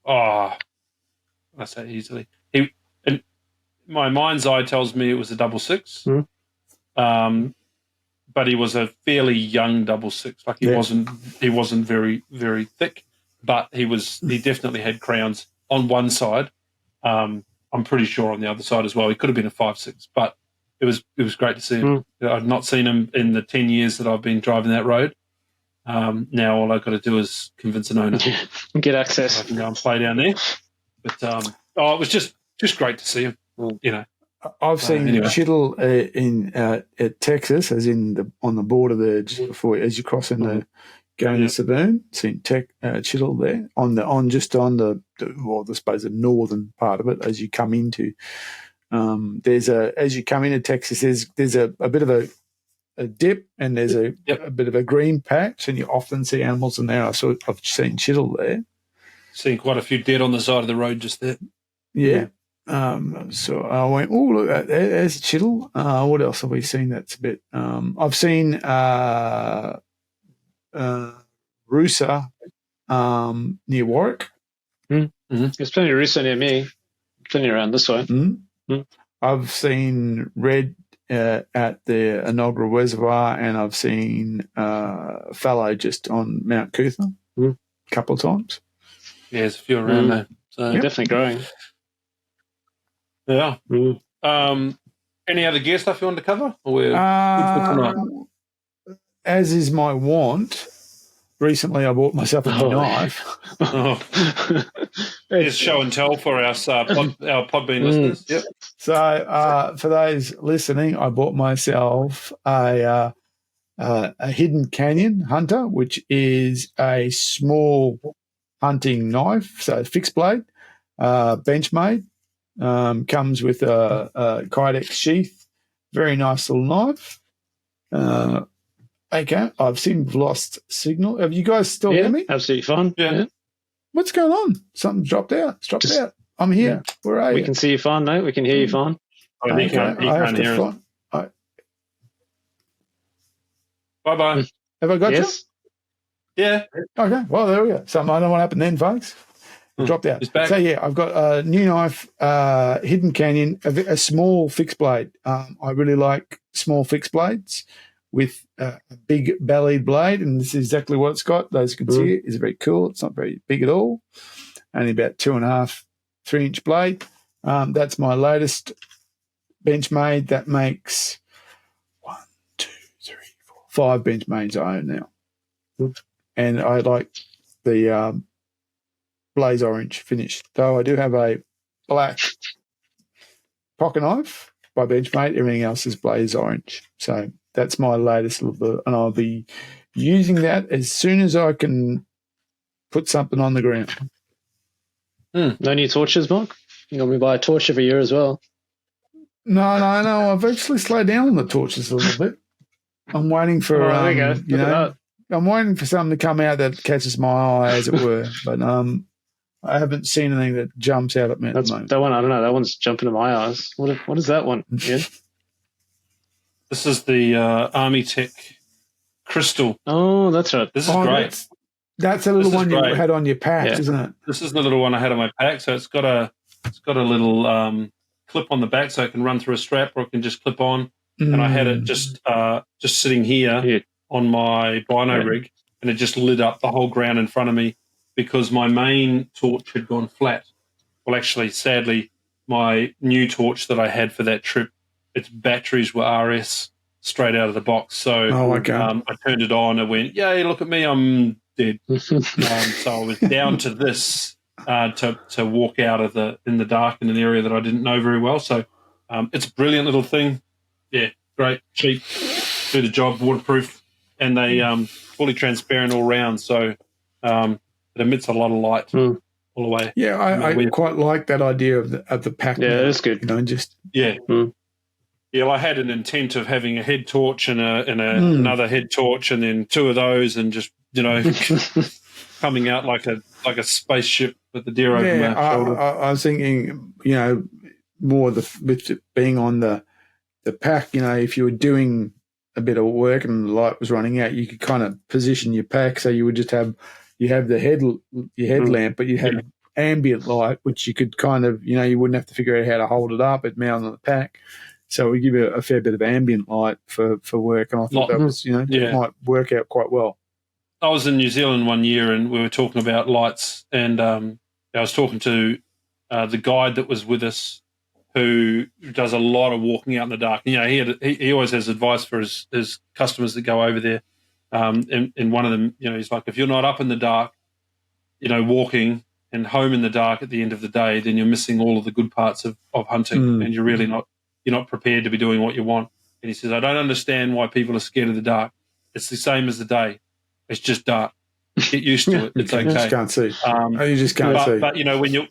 I say easily. And my mind's eye tells me it was a 666. But he was a fairly young 666. Like he wasn't very, very thick. But he definitely had crowns on one side. I'm pretty sure on the other side as well. He could have been a 5.6, but it was great to see him. I've not seen him in the 10 years that I've been driving that road. Now all I've got to do is convince an owner. Get access. I can go and play down there. But it was just great to see him. You know, I've seen Chittle at Texas, as in on the border there, just before as you cross into going to Severn. Seen Chittle there I suppose the northern part of it as you come into. As you come into Texas, there's a bit of a dip, and there's a bit of a green patch, and you often see animals in there. I've seen Chittle there. Seen quite a few dead on the side of the road just there. Yeah. So I went, oh, look, there's Chittle. What else have we seen that's a bit... I've seen Roosa near Warwick. There's plenty of Roosa near me. Plenty around this way. I've seen red at the inaugural reservoir, and I've seen fallow just on Mount Cootha a couple of times. Yeah, there's a few around there. So definitely growing. Yeah. Any other gear stuff you want to cover? Or we're good for tonight? As is my want, recently I bought myself a knife. It's show and tell for our Podbean listeners. Yep. So for those listening, I bought myself a Hidden Canyon Hunter, which is a small hunting knife, so fixed blade, Benchmade. Comes with a Kydex sheath. Very nice little knife. Okay, I've seen we've lost signal. Have you guys still hear me? Absolutely fine. Yeah. What's going on? Something's dropped out. It's dropped out. I'm here. Yeah. Where are you? We can see you fine, mate. We can hear you fine. Oh, he can't hear us. Bye-bye. Have I got you? Yeah. Okay, well, there we go. Something I don't know what happened then, folks. Dropped out. So, yeah, I've got a new knife, Hidden Canyon, a small fixed blade. I really like small fixed blades with a big bellied blade, and this is exactly what it's got. Those you can see it is very cool. It's not very big at all. Only about 2.5, 3-inch blade. That's my latest Benchmade. That makes 5 Benchmades I own now. And I like the blaze orange finish. Though I do have a black pocket knife by Benchmade. Everything else is blaze orange. So that's my latest little bit, and I'll be using that as soon as I can put something on the ground. No new torches, Mark? You want me to buy a torch every year as well? No. I've actually slowed down on the torches a little bit. I'm waiting for there you go. I'm waiting for something to come out that catches my eye, as it were. But I haven't seen anything that jumps out at me at the moment. That one, I don't know. That one's jumping to my eyes. What is that one? Yeah. This is the Army Tech Crystal. Oh, that's right. This is great. That's a little one you had on your pack, isn't it? This is the little one I had on my pack. So it's got a little clip on the back, so it can run through a strap, or it can just clip on. And I had it just sitting here on my bino rig, and it just lit up the whole ground in front of me because my main torch had gone flat. Well, actually, sadly, my new torch that I had for that trip, its batteries were RS straight out of the box. So I turned it on and went, yay, look at me, I'm dead. So I was down to this to walk out of in the dark in an area that I didn't know very well. So it's a brilliant little thing. Yeah, great, cheap, do the job, waterproof, and they fully transparent all round. So it emits a lot of light all the way. Yeah, I quite like that idea of the pack. Yeah, that's good. Yeah, I had an intent of having a head torch and another head torch, and then two of those, and just coming out like a spaceship with the deer over my shoulder. I was thinking, more with it being on the pack. If you were doing a bit of work and the light was running out, you could kind of position your pack so you would just have the headlamp, but you had ambient light, which you could kind of you wouldn't have to figure out how to hold it up. It mounted on the pack. So we give you a fair bit of ambient light for work, and I thought that was, it might work out quite well. I was in New Zealand one year, and we were talking about lights, and I was talking to the guide that was with us, who does a lot of walking out in the dark. He always has advice for his customers that go over there. And one of them, he's like, if you're not up in the dark, walking and home in the dark at the end of the day, then you're missing all of the good parts of hunting, and you're really not. You're not prepared to be doing what you want. And he says, I don't understand why people are scared of the dark. It's the same as the day. It's just dark. Get used to it. It's okay. You just can't see. You just can't see. But when you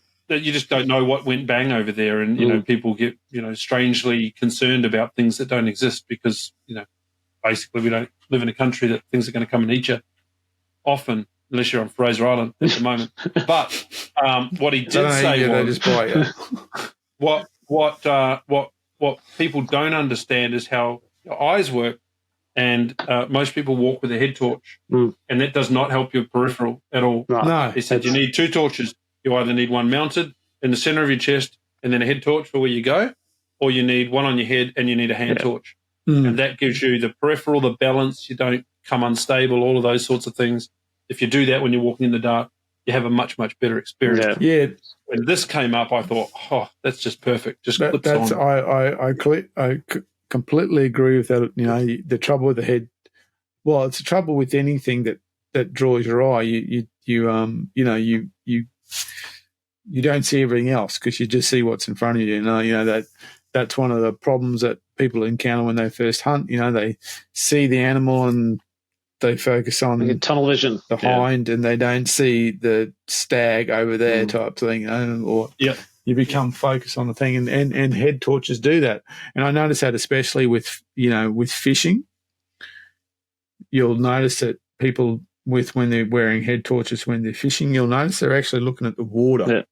just don't know what went bang over there, and people get strangely concerned about things that don't exist because basically we don't live in a country that things are going to come and eat you often, unless you're on Fraser Island at the moment. But what he did say was, just buy you. What people don't understand is how your eyes work, and most people walk with a head torch, and that does not help your peripheral at all. No. He said you need two torches. You either need one mounted in the center of your chest and then a head torch for where you go, or you need one on your head and you need a hand torch. And that gives you the peripheral, the balance. You don't come unstable, all of those sorts of things. If you do that when you're walking in the dark, you have a much, much better experience. Yeah. When this came up, I thought, that's just perfect. Just clips on. I completely agree with that. The trouble with the head. Well, it's the trouble with anything that draws your eye. You don't see everything else because you just see what's in front of you. That's one of the problems that people encounter when they first hunt. They see the animal and they focus on tunnel vision, the hind, and they don't see the stag over there type thing. Or you become focused on the thing, and head torches do that. And I notice that especially with fishing. You'll notice that people when they're wearing head torches when they're fishing, you'll notice they're actually looking at the water.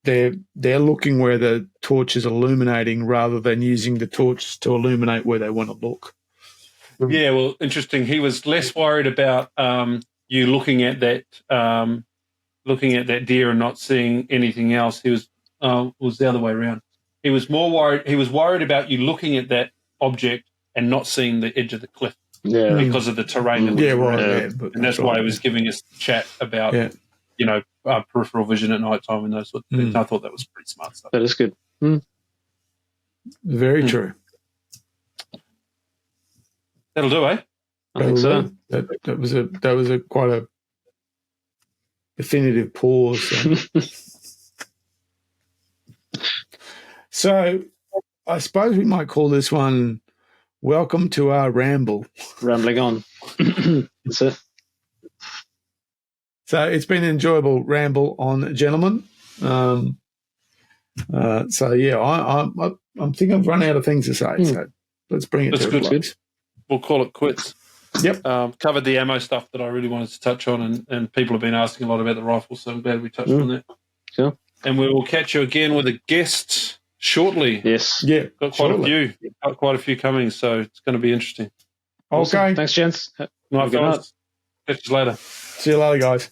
They're looking where the torch is illuminating rather than using the torch to illuminate where they want to look. Yeah, well, interesting. He was less worried about you looking at that deer and not seeing anything else. He was the other way around. He was more worried. He was worried about you looking at that object and not seeing the edge of the cliff because of the terrain. And that's why he was giving us the chat about peripheral vision at night time and those sort of things. I thought that was pretty smart stuff. That is good. Very true. That'll do, eh? I think so. That was a quite a definitive pause. So I suppose we might call this one "Welcome to Our Ramble." Rambling on. That's it. So it's been an enjoyable ramble on, gentlemen. I think I've run out of things to say. So let's bring it to a close. We'll call it quits. Yep. Covered the ammo stuff that I really wanted to touch on, and people have been asking a lot about the rifle, so I'm glad we touched on that. Sure. And we will catch you again with a guest shortly. Yes. Yeah. Got quite a few. Got quite a few coming, so it's going to be interesting. Awesome. Okay. Thanks, gents. Night, fellas. Catch you later. See you later, guys.